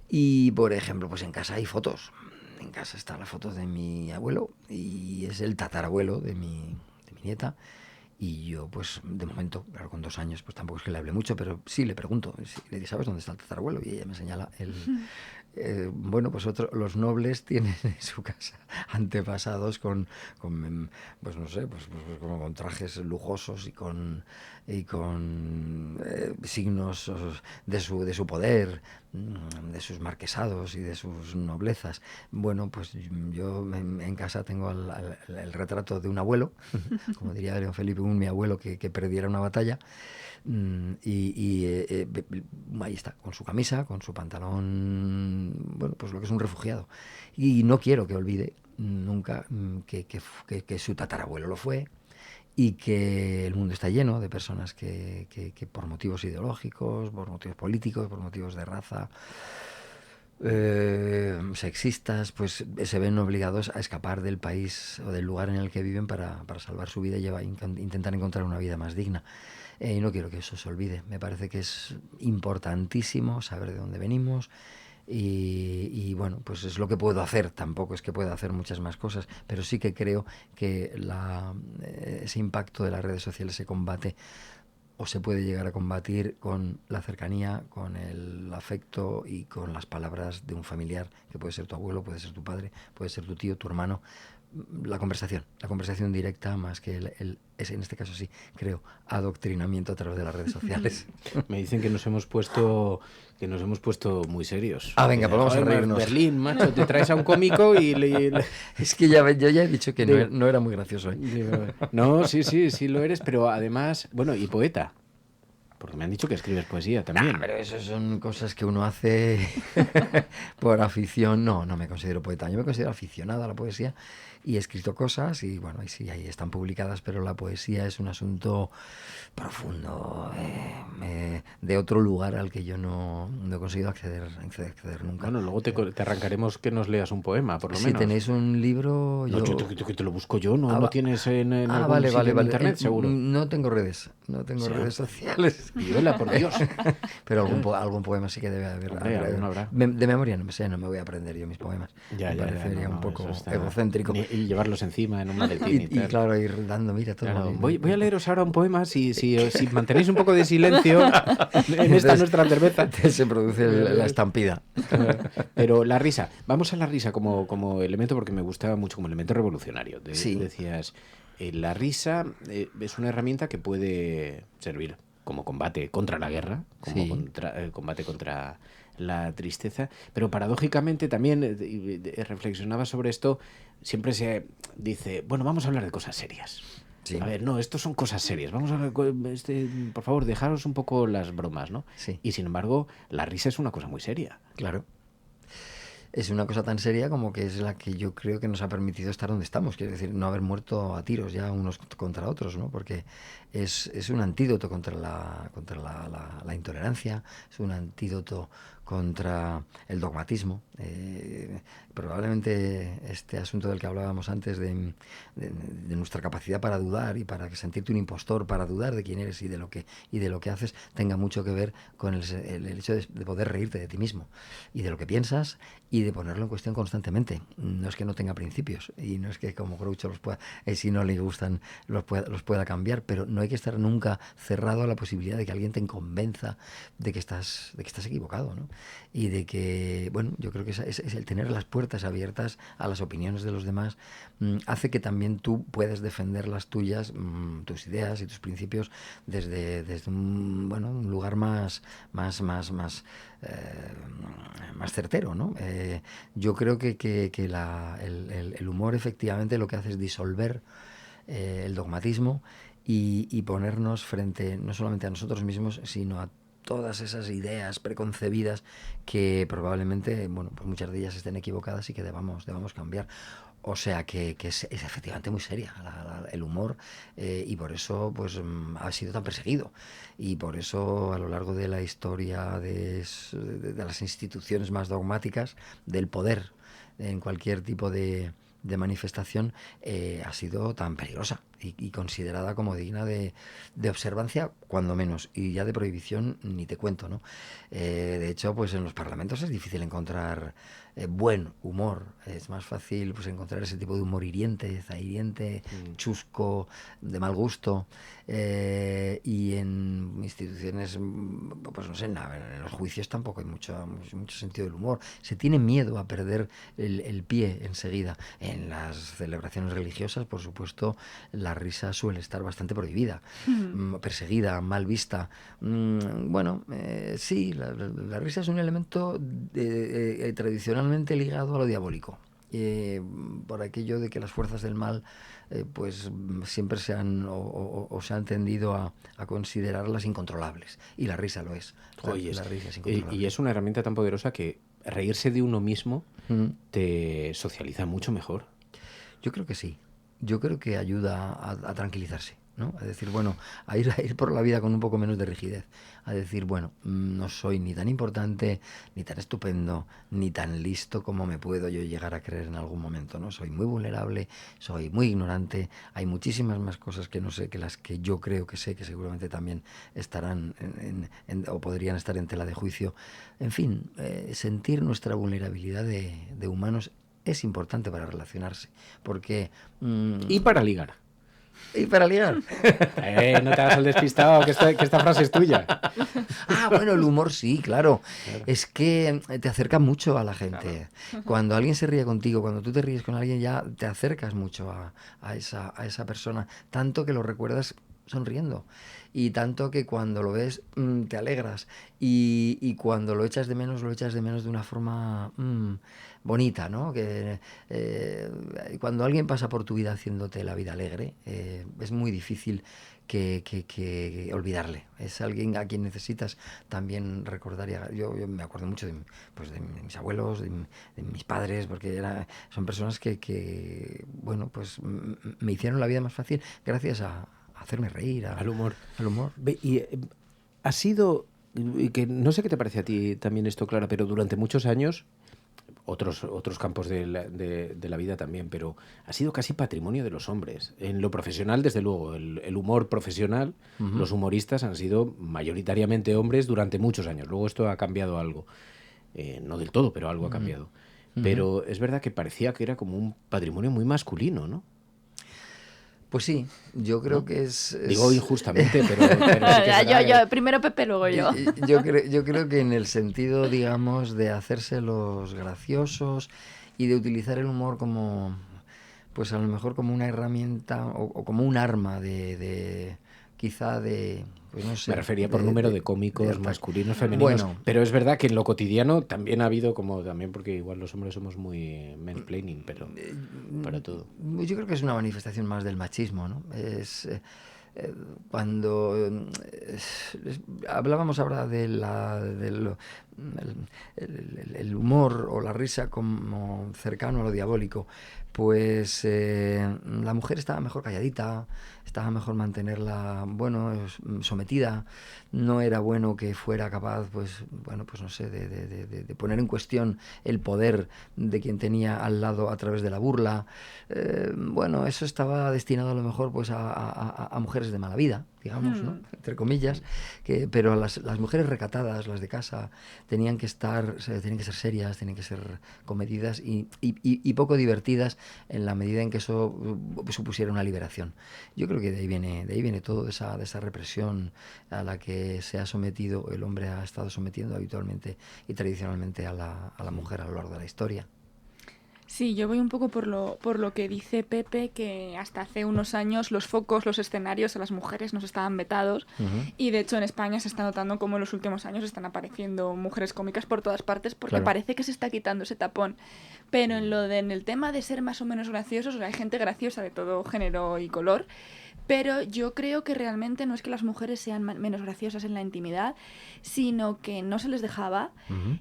Y, por ejemplo, pues en casa hay fotos. En casa está la foto de mi abuelo y es el tatarabuelo de mi nieta. Y yo, pues, de momento, claro, con 2 años, pues tampoco es que le hable mucho, pero sí le pregunto, le digo: ¿sabes dónde está el tatarabuelo? Y ella me señala bueno, pues los nobles tienen en su casa antepasados con pues no sé, pues con trajes lujosos y con signos de su poder, de sus marquesados y de sus noblezas. Bueno, pues yo en casa tengo el retrato de un abuelo, como diría León Felipe, mi abuelo que perdiera una batalla. Y ahí está, con su camisa, con su pantalón, bueno, pues lo que es un refugiado. Y no quiero que olvide nunca que su tatarabuelo lo fue, y que el mundo está lleno de personas que por motivos ideológicos, por motivos políticos, por motivos de raza, sexistas, pues se ven obligados a escapar del país o del lugar en el que viven para salvar su vida y intentar encontrar una vida más digna. Y no quiero que eso se olvide. Me parece que es importantísimo saber de dónde venimos. Y bueno, pues es lo que puedo hacer. Tampoco es que pueda hacer muchas más cosas, pero sí que creo que ese impacto de las redes sociales se combate o se puede llegar a combatir con la cercanía, con el afecto y con las palabras de un familiar, que puede ser tu abuelo, puede ser tu padre, puede ser tu tío, tu hermano. La conversación directa más que es, en este caso sí, creo, adoctrinamiento a través de las redes sociales. Me dicen que nos hemos puesto muy serios. Venga, pues vamos a reírnos. Berlín, macho, te traes a un cómico y Es que yo ya he dicho que no era muy gracioso. No, sí lo eres, pero además, bueno, y poeta. Porque me han dicho que escribes poesía también. Pero eso son cosas que uno hace por afición. No me considero poeta. Yo me considero aficionado a la poesía y he escrito cosas y bueno, ahí están publicadas, pero la poesía es un asunto profundo, de otro lugar al que yo no he conseguido acceder nunca. Bueno, luego te arrancaremos que nos leas un poema, por lo menos. Si tenéis un libro... No, yo te lo busco yo, ¿no tienes en algún vale, sitio vale. en internet, seguro? No tengo redes redes sociales. Viola, por Dios. Pero algún poema sí que debe haber. Alguno habrá. De memoria no me sé, no me voy a aprender yo mis poemas. Me parecería un poco egocéntrico. Y llevarlos encima en un maletín y claro, ir dando, mira, todo. Claro, voy a leeros ahora un poema, si mantenéis un poco de silencio en esta nuestra cerveza. Se produce la estampida. Pero la risa, vamos a la risa como elemento, porque me gustaba mucho como elemento revolucionario. Sí. Decías, la risa es una herramienta que puede servir como combate contra la guerra, como combate contra la tristeza, pero paradójicamente también reflexionaba sobre esto, siempre se dice, bueno, vamos a hablar de cosas serias. Sí. A ver, no, esto son cosas serias. Vamos a hablar, por favor, dejaros un poco las bromas, ¿no? Sí. Y sin embargo, la risa es una cosa muy seria. Claro. Es una cosa tan seria como que es la que yo creo que nos ha permitido estar donde estamos, quiero decir, no haber muerto a tiros ya unos contra otros, ¿no? Porque es un antídoto contra la intolerancia, es un antídoto contra el dogmatismo. Probablemente este asunto del que hablábamos antes de nuestra capacidad para dudar y para sentirte un impostor, para dudar de quién eres y de lo que haces, tenga mucho que ver con el hecho de poder reírte de ti mismo y de lo que piensas y de ponerlo en cuestión constantemente. No es que no tenga principios y no es que como Groucho si no le gustan los pueda cambiar, pero no hay que estar nunca cerrado a la posibilidad de que alguien te convenza de que estás equivocado, ¿no? Y de que, bueno, yo creo que es el tener las puertas abiertas a las opiniones de los demás hace que también tú puedas defender las tuyas, tus ideas y tus principios desde un lugar más certero, ¿no? Yo creo que el humor efectivamente lo que hace es disolver el dogmatismo y ponernos frente no solamente a nosotros mismos, sino a todas esas ideas preconcebidas que probablemente, bueno, pues muchas de ellas estén equivocadas y que debamos cambiar. O sea que es efectivamente muy seria el humor y por eso pues ha sido tan perseguido y por eso a lo largo de la historia de las instituciones más dogmáticas del poder en cualquier tipo de manifestación ha sido tan peligrosa y considerada como digna de observancia, cuando menos, y ya de prohibición ni te cuento, ¿no? De hecho, pues en los parlamentos es difícil encontrar buen humor, es más fácil pues encontrar ese tipo de humor hiriente, zahiriente, chusco, de mal gusto, y en instituciones, pues no sé, en los juicios tampoco hay mucho sentido del humor, se tiene miedo a perder el pie enseguida. En las celebraciones religiosas, por supuesto, la risa suele estar bastante prohibida, perseguida, mal vista. Sí, la risa es un elemento tradicionalmente ligado a lo diabólico. Por aquello de que las fuerzas del mal pues siempre se han tendido a considerarlas incontrolables, y la risa lo es. La risa es incontrolable. Y es una herramienta tan poderosa que reírse de uno mismo te socializa mucho mejor. Yo creo que sí. Yo creo que ayuda a tranquilizarse. ¿no? A decir, bueno, a ir por la vida con un poco menos de rigidez. A decir, bueno, no soy ni tan importante, ni tan estupendo, ni tan listo como me puedo yo llegar a creer en algún momento, ¿no? Soy muy vulnerable, soy muy ignorante, hay muchísimas más cosas que no sé que las que yo creo que sé, que seguramente también estarán o podrían estar en tela de juicio. En fin, sentir nuestra vulnerabilidad de humanos es importante para relacionarse, porque... y para ligar. Y para ligar. No te hagas el despistado, que esta frase es tuya. Ah, bueno, el humor sí, claro. Es que te acerca mucho a la gente. Claro. Cuando alguien se ríe contigo, cuando tú te ríes con alguien, ya te acercas mucho a esa persona, tanto que lo recuerdas sonriendo. Y tanto que cuando lo ves te alegras y cuando lo echas de menos de una forma bonita, ¿no? Que cuando alguien pasa por tu vida haciéndote la vida alegre, es muy difícil que olvidarle. Es alguien a quien necesitas también recordar. Yo me acuerdo mucho de mis abuelos, de mis padres, porque son personas que bueno, pues me hicieron la vida más fácil gracias a hacerme reír, al humor. Al humor. Y ha sido, que no sé qué te parece a ti también esto, Clara, pero durante muchos años, otros campos de la vida también, pero ha sido casi patrimonio de los hombres. En lo profesional, desde luego, el humor profesional, los humoristas han sido mayoritariamente hombres durante muchos años. Luego esto ha cambiado algo. No del todo, pero algo ha cambiado. Pero es verdad que parecía que era como un patrimonio muy masculino, ¿no? Pues sí, yo creo que es... Digo injustamente, pero sí que yo, primero Pepe, luego yo. Yo creo que en el sentido, digamos, de hacerse los graciosos y de utilizar el humor como, pues a lo mejor como una herramienta o como un arma quizá de... Pues no sé, me refería por número de cómicos masculinos, femeninos, bueno, pero es verdad que en lo cotidiano también ha habido como también, porque igual los hombres somos muy mansplaining, pero para todo. Yo creo que es una manifestación más del machismo, ¿no? Es cuando hablábamos ahora del humor o la risa como cercano a lo diabólico, pues la mujer estaba mejor calladita, estaba mejor mantenerla, bueno, sometida. No era bueno que fuera capaz, pues no sé, de poner en cuestión el poder de quien tenía al lado a través de la burla. Bueno, eso estaba destinado a lo mejor pues a mujeres de mala vida, digamos, ¿no? Entre comillas, pero las mujeres recatadas, las de casa, tenían que ser serias, tenían que ser comedidas y poco divertidas en la medida en que eso supusiera una liberación. Yo creo que de ahí viene todo, de esa represión a la que se ha sometido, el hombre ha estado sometiendo habitualmente y tradicionalmente a la mujer a lo largo de la historia. Sí, yo voy un poco por lo que dice Pepe, que hasta hace unos años los focos, los escenarios a las mujeres nos estaban vetados y de hecho en España se está notando como en los últimos años están apareciendo mujeres cómicas por todas partes porque parece que se está quitando ese tapón. Pero en el tema de ser más o menos graciosos, o sea, hay gente graciosa de todo género y color, pero yo creo que realmente no es que las mujeres sean menos graciosas en la intimidad, sino que no se les dejaba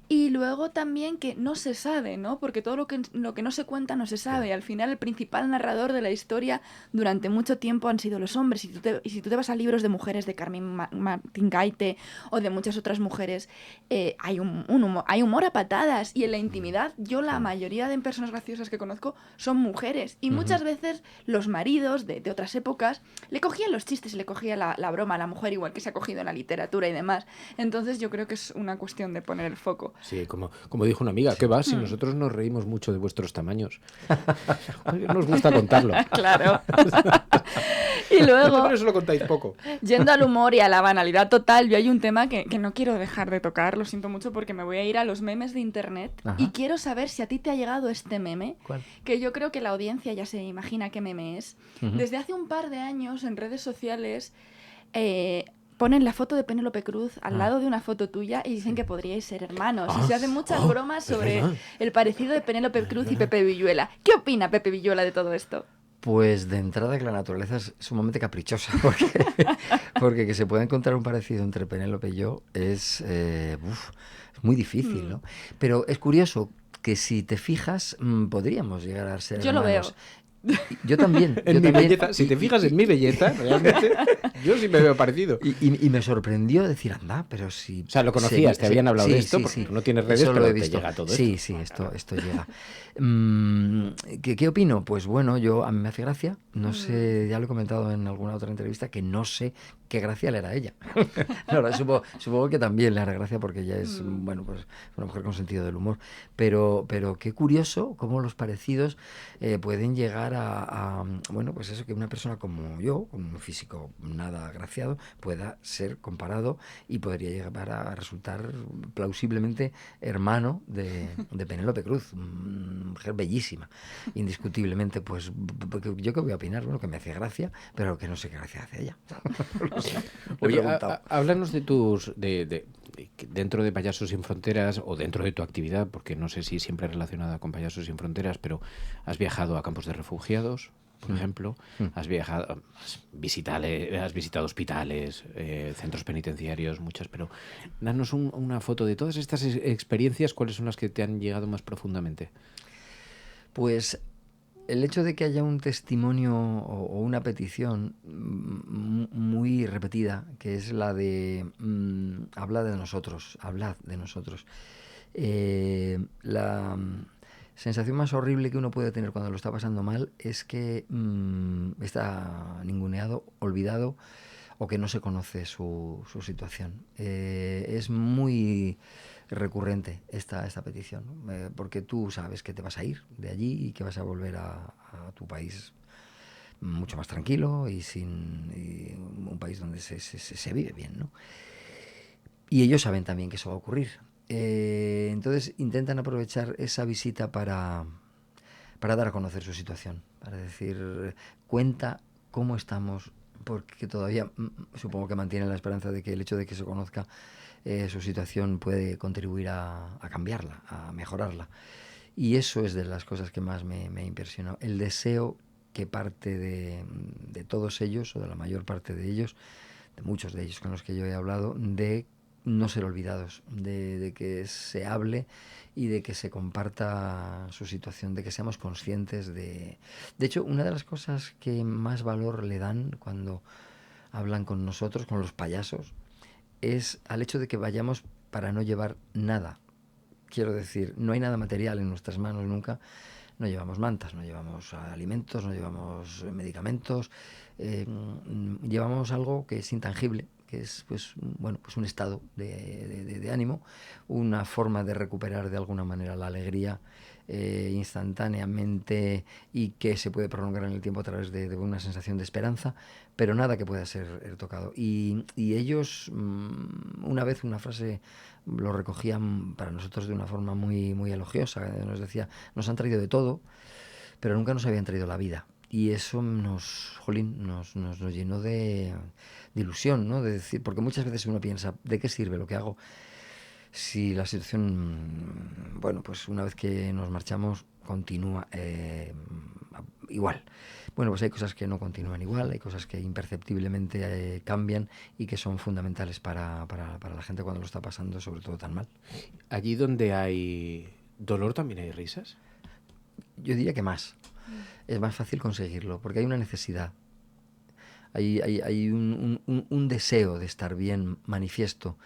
y luego también que no se sabe, ¿no? Porque todo lo que no se cuenta no se sabe. Al final el principal narrador de la historia durante mucho tiempo han sido los hombres. Y si tú te vas a libros de mujeres de Carmen Martín Gaite o de muchas otras mujeres, hay humor a patadas y en la intimidad la mayoría de personas graciosas que conozco son mujeres y muchas veces los maridos de otras épocas le cogían los chistes y le cogía la broma a la mujer, igual que se ha cogido en la literatura y demás. Entonces yo creo que es una cuestión de poner el foco. Sí, como dijo una amiga, ¿qué va? Si nosotros nos reímos mucho de vuestros tamaños. Nos gusta contarlo. Claro. Y luego, por eso lo contáis poco. Yendo al humor y a la banalidad total, yo hay un tema que no quiero dejar de tocar, lo siento mucho porque me voy a ir a los memes de internet. Y quiero saber si a ti te ha llegado este meme. ¿Cuál? Que yo creo que la audiencia ya se imagina qué meme es. Desde hace un par de años en redes sociales ponen la foto de Penélope Cruz al lado de una foto tuya y dicen que podríais ser hermanos. Y se hacen muchas bromas sobre el parecido de Penélope Cruz y Pepe Villuela. ¿Qué opina Pepe Villuela de todo esto? Pues de entrada que la naturaleza es sumamente caprichosa, porque que se pueda encontrar un parecido entre Penélope y yo es muy difícil, ¿no? Pero es curioso que si te fijas podríamos llegar a ser hermanos. Yo lo veo. Yo también. En mi belleza, si te fijas en mi belleza, realmente, yo sí me veo parecido. Y me sorprendió decir, anda, pero si... O sea, lo conocías, te habían hablado de esto, porque tú no tienes redes, pero te llega todo esto. Sí, esto llega. ¿Qué opino? Pues bueno, a mí me hace gracia. No sé, ya lo he comentado en alguna otra entrevista, que no sé qué gracia le hará a ella. Ahora, supongo que también le hará gracia porque ella es, bueno, pues una mujer con sentido del humor. Pero qué curioso cómo los parecidos pueden llegar a, bueno, pues eso, que una persona como yo, con un físico nada agraciado, pueda ser comparado y podría llegar a resultar plausiblemente hermano de Penélope Cruz, mujer bellísima, indiscutiblemente. Pues yo qué voy a opinar, bueno, que me hace gracia, pero que no sé qué gracia hace ella. Oye, háblanos de tus... dentro de Payasos Sin Fronteras o dentro de tu actividad, porque no sé si siempre relacionada con Payasos Sin Fronteras, pero has viajado a campos de refugiados, por ejemplo, has visitado hospitales, centros penitenciarios, muchas, pero danos una foto de todas estas experiencias, ¿cuáles son las que te han llegado más profundamente? Pues el hecho de que haya un testimonio o una petición muy repetida, que es la de hablad de nosotros. La sensación más horrible que uno puede tener cuando lo está pasando mal es que está ninguneado, olvidado, o que no se conoce su situación. Es muy recurrente esta petición, ¿no? Porque tú sabes que te vas a ir de allí y que vas a volver a tu país mucho más tranquilo y un país donde se vive bien, ¿no? Y ellos saben también que eso va a ocurrir. Entonces intentan aprovechar esa visita para dar a conocer su situación, para decir, cuenta cómo estamos, porque todavía supongo que mantienen la esperanza de que el hecho de que se conozca su situación puede contribuir a cambiarla, a mejorarla. Y eso es de las cosas que más me impresionó. El deseo que parte de todos ellos, o de la mayor parte de ellos, de muchos de ellos con los que yo he hablado, de no ser olvidados, de que se hable y de que se comparta su situación, de que seamos conscientes de... De hecho, una de las cosas que más valor le dan cuando hablan con nosotros, con los payasos, es al hecho de que vayamos para no llevar nada. Quiero decir, no hay nada material en nuestras manos nunca. No llevamos mantas, no llevamos alimentos, no llevamos medicamentos. Llevamos algo que es intangible, que es pues un estado de ánimo, una forma de recuperar de alguna manera la alegría instantáneamente, y que se puede prolongar en el tiempo a través de una sensación de esperanza, pero nada que pueda ser tocado. Y ellos, una vez, una frase lo recogían para nosotros de una forma muy, muy elogiosa. Nos decía, nos han traído de todo, pero nunca nos habían traído la vida. Y eso nos llenó de ilusión, ¿no? De decir, porque muchas veces uno piensa, ¿de qué sirve lo que hago si la situación, bueno, pues una vez que nos marchamos, continúa igual? Bueno, pues hay cosas que no continúan igual, hay cosas que imperceptiblemente cambian y que son fundamentales para la gente cuando lo está pasando, sobre todo tan mal. ¿Allí donde hay dolor también hay risas? Yo diría que más. Es más fácil conseguirlo, porque hay una necesidad. Hay un deseo de estar bien manifiesto.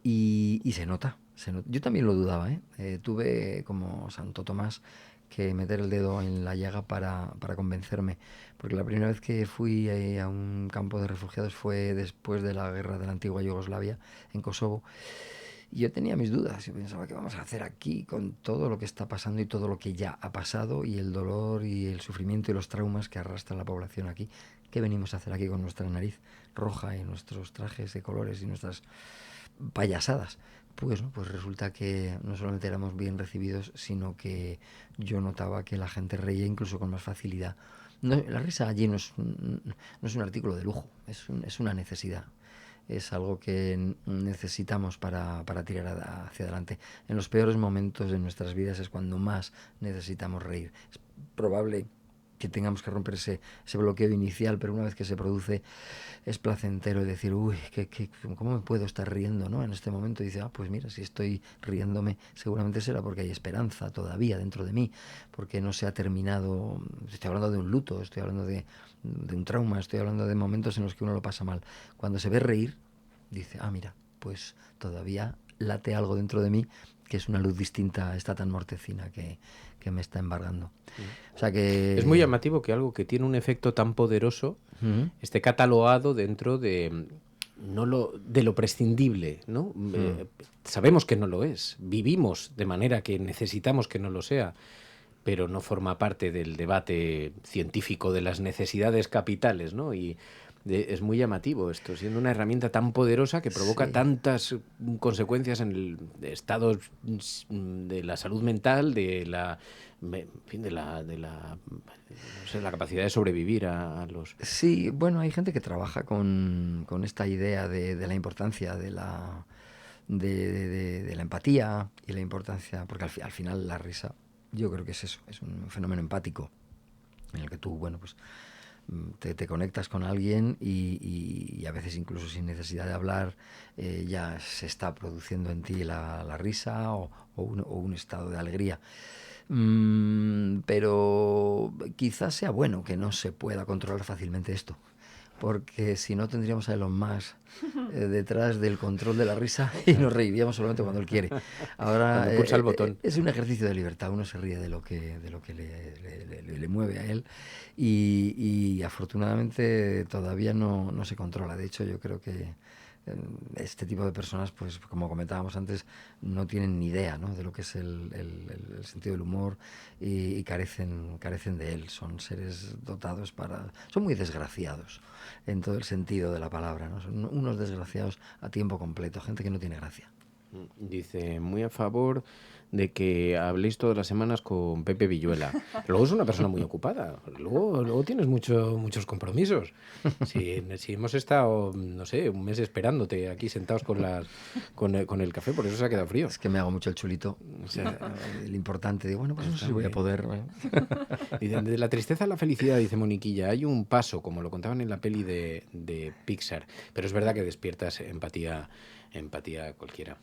Y se nota. Yo también lo dudaba, ¿eh? Tuve, como Santo Tomás, que meter el dedo en la llaga para convencerme, porque la primera vez que fui a un campo de refugiados fue después de la guerra de la antigua Yugoslavia, en Kosovo, y yo tenía mis dudas. Yo pensaba, ¿qué vamos a hacer aquí con todo lo que está pasando y todo lo que ya ha pasado, y el dolor y el sufrimiento y los traumas que arrastra la población aquí? ¿Qué venimos a hacer aquí con nuestra nariz roja y nuestros trajes de colores y nuestras payasadas? Pues resulta que no solamente éramos bien recibidos, sino que yo notaba que la gente reía incluso con más facilidad. No, la risa allí no es un artículo de lujo, es una necesidad. Es algo que necesitamos para tirar hacia adelante. En los peores momentos de nuestras vidas es cuando más necesitamos reír. Es probable que tengamos que romper ese bloqueo inicial, pero una vez que se produce es placentero decir, uy, ¿cómo me puedo estar riendo, ¿no? En este momento dice, pues mira, si estoy riéndome seguramente será porque hay esperanza todavía dentro de mí, porque no se ha terminado, estoy hablando de un luto, estoy hablando de un trauma, estoy hablando de momentos en los que uno lo pasa mal. Cuando se ve reír, dice, mira, pues todavía late algo dentro de mí que es una luz distinta a esta tan mortecina que me está embargando. O sea que... Es muy llamativo que algo que tiene un efecto tan poderoso esté catalogado dentro de lo prescindible, ¿no? Sabemos que no lo es, vivimos de manera que necesitamos que no lo sea, pero no forma parte del debate científico de las necesidades capitales, ¿no? Y es muy llamativo esto, siendo una herramienta tan poderosa que provoca tantas consecuencias en el estado de la salud mental, de la capacidad de sobrevivir a los... Sí, bueno, hay gente que trabaja con esta idea de la importancia de la empatía y la importancia, porque al final la risa, yo creo que es eso, es un fenómeno empático en el que tú, bueno, pues te conectas con alguien y a veces incluso sin necesidad de hablar ya se está produciendo en ti la risa o un estado de alegría. Pero quizás sea bueno que no se pueda controlar fácilmente esto, porque si no tendríamos a Elon Musk detrás del control de la risa y nos reiríamos solamente cuando él quiere. Ahora pulsa el botón. Es un ejercicio de libertad, uno se ríe de lo que le mueve a él y afortunadamente todavía no se controla. De hecho, yo creo que este tipo de personas, pues como comentábamos antes, no tienen ni idea, ¿no?, de lo que es el sentido del humor y carecen de él. Son seres dotados son muy desgraciados en todo el sentido de la palabra, ¿no? Son unos desgraciados a tiempo completo, gente que no tiene gracia. Dice, muy a favor de que habléis todas las semanas con Pepe Villuela. Luego es una persona muy ocupada. Luego tienes muchos compromisos. Si hemos estado, no sé, un mes esperándote aquí sentados con el café, por eso se ha quedado frío. Es que me hago mucho el chulito. O sea, el importante, digo, bueno, pues no sé si voy a poder. Dice, de la tristeza a la felicidad, dice Moniquilla, hay un paso, como lo contaban en la peli de Pixar. Pero es verdad que despiertas empatía cualquiera.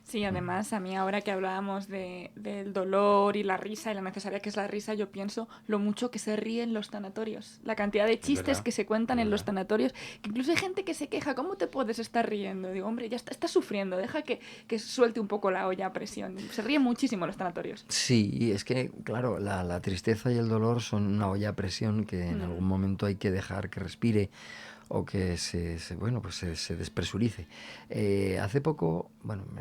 Sí, además, a mí ahora que hablábamos del dolor y la risa y la necesaria que es la risa, yo pienso lo mucho que se ríen los tanatorios. La cantidad de chistes que se cuentan en los tanatorios, que incluso hay gente que se queja, ¿cómo te puedes estar riendo? Digo, hombre, ya está sufriendo, deja que suelte un poco la olla a presión. Se ríen muchísimo los tanatorios. Sí, y es que, claro, la tristeza y el dolor son una olla a presión que en algún momento hay que dejar que respire o que se despresurice. Hace poco,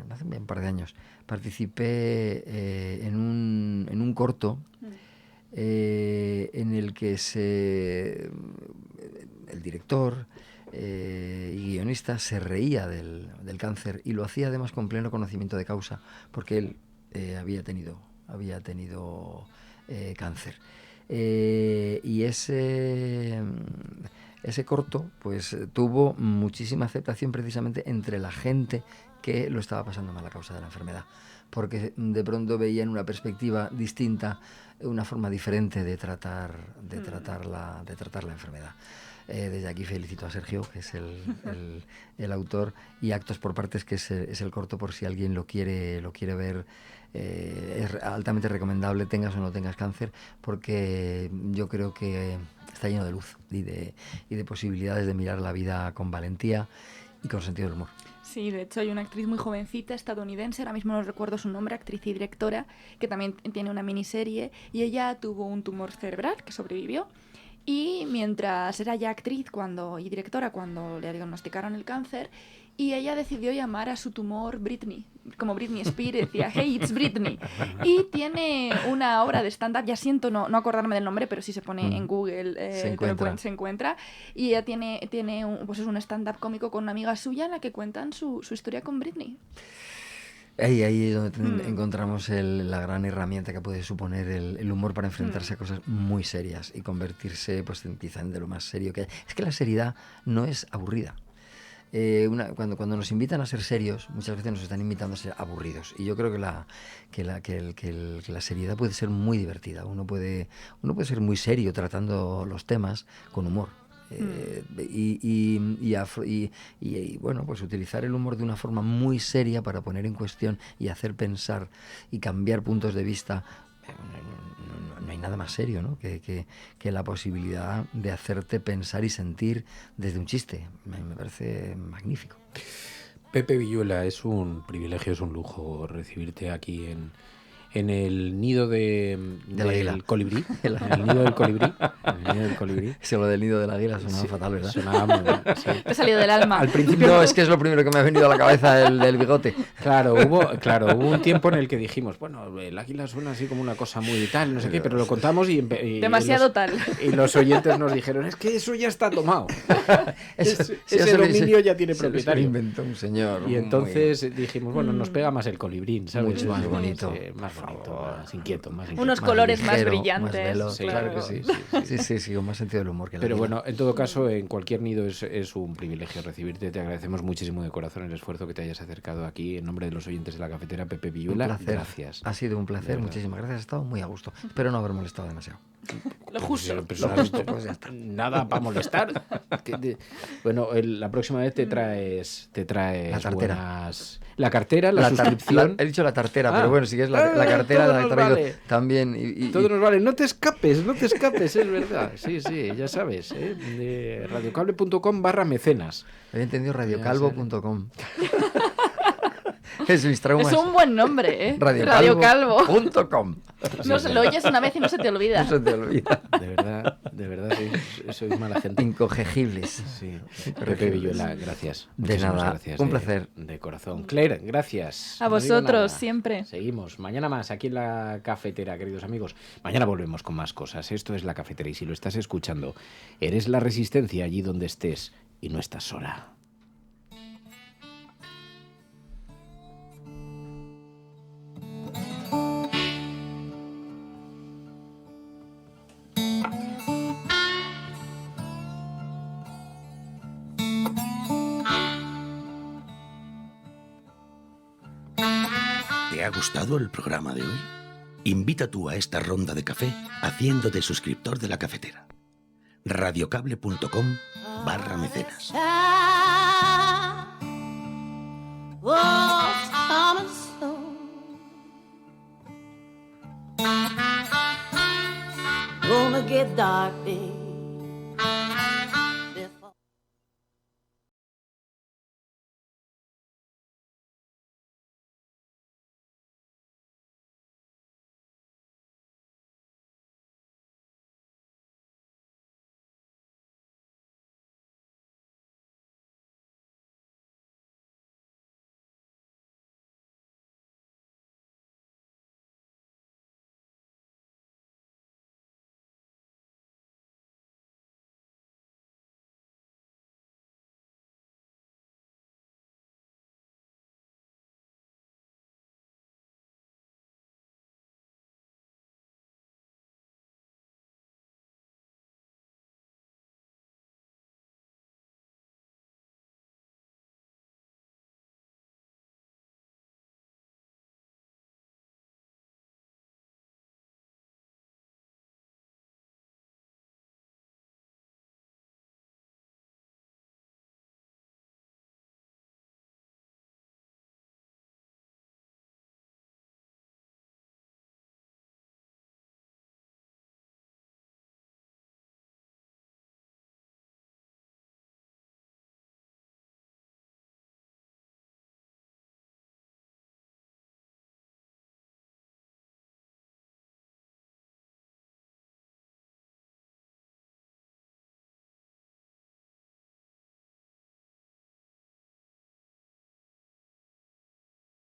hace un par de años, participé en un corto en el que el director y guionista se reía del cáncer y lo hacía además con pleno conocimiento de causa, porque él había tenido cáncer. Y ese corto pues tuvo muchísima aceptación precisamente entre la gente que lo estaba pasando mal a causa de la enfermedad, porque de pronto veían una perspectiva distinta, una forma diferente de tratar la enfermedad. Desde aquí felicito a Sergio, que es el autor, y Actos por Partes, que es el corto, por si alguien lo quiere ver. Es altamente recomendable, tengas o no tengas cáncer, porque yo creo que está lleno de luz y de posibilidades de mirar la vida con valentía y con sentido del humor. Sí, de hecho hay una actriz muy jovencita estadounidense, ahora mismo no recuerdo su nombre, actriz y directora, que también tiene una miniserie, y ella tuvo un tumor cerebral que sobrevivió. Y mientras era ya actriz y directora cuando le diagnosticaron el cáncer, y ella decidió llamar a su tumor Britney, como Britney Spears, decía, hey, it's Britney. Y tiene una obra de stand-up, ya siento no acordarme del nombre, pero si se pone en Google se encuentra. Y ella tiene un stand-up cómico con una amiga suya en la que cuentan su historia con Britney. Ahí es donde encontramos la gran herramienta que puede suponer el humor para enfrentarse a cosas muy serias y convertirse pues quizá en de lo más serio que hay. Es que la seriedad no es aburrida. cuando nos invitan a ser serios, muchas veces nos están invitando a ser aburridos. Y yo creo que la seriedad puede ser muy divertida. Uno puede ser muy serio tratando los temas con humor. Bueno, pues utilizar el humor de una forma muy seria para poner en cuestión y hacer pensar y cambiar puntos de vista. No hay nada más serio, ¿no? que la posibilidad de hacerte pensar y sentir desde un chiste. Me parece magnífico. Pepe Villuela, es un privilegio, es un lujo recibirte aquí en el nido del colibrí. En el nido del colibrí. Eso, lo del nido del águila sonaba fatal, ¿verdad? Sonaba muy mal, sí. Te ha salido del alma. Al principio no, es que es lo primero que me ha venido a la cabeza del bigote. Claro, hubo un tiempo en el que dijimos, bueno, el águila suena así como una cosa muy tal, no sé qué, pero lo contamos y demasiado tal. Y los oyentes nos dijeron, es que eso ya está tomado. Ese lo dominio ya tiene propietario. Se lo inventó un señor. Y entonces dijimos, bueno, nos pega más el colibrín, ¿sabes? Mucho más bonito. Más bonito, más inquieto, más unos más colores ligero, más brillantes. Más velo, sí, claro que sí. Sí, con más sentido del humor que la Pero vida. bueno, en todo caso, en cualquier nido es un privilegio recibirte. Te agradecemos muchísimo de corazón el esfuerzo que te hayas acercado aquí. En nombre de los oyentes de La Cafetera, Pepe Villuela, Un placer. gracias. Ha sido un placer, muchísimas gracias. Ha estado muy a gusto. Espero no haber molestado demasiado. Lo justo. Personalmente, pues ya está. Nada para molestar. Bueno, la próxima vez te traes la cartera. La cartera, la suscripción. He dicho la tartera, pero bueno, si quieres la cartera la he traído también. Todo nos vale. No te escapes, es verdad. Sí, ya sabes. De radiocable.com/mecenas. Había entendido radiocalvo.com. Es mis traumas. Es un buen nombre, ¿eh? Radiocalvo.com. No se lo oyes una vez y no se te olvida. No se te olvida. De verdad, sois mala gente. Incogegibles. Sí. Pepe Villuela, gracias. De nada, gracias, un placer. De corazón. Claire, gracias. A vosotros, siempre. Seguimos. Mañana más aquí en La Cafetera, queridos amigos. Mañana volvemos con más cosas. Esto es La Cafetera y si lo estás escuchando, eres la resistencia allí donde estés y no estás sola. ¿Te ha gustado el programa de hoy? Invita tú a esta ronda de café haciéndote suscriptor de La Cafetera. radiocable.com/mecenas. Gonna get dark, babe.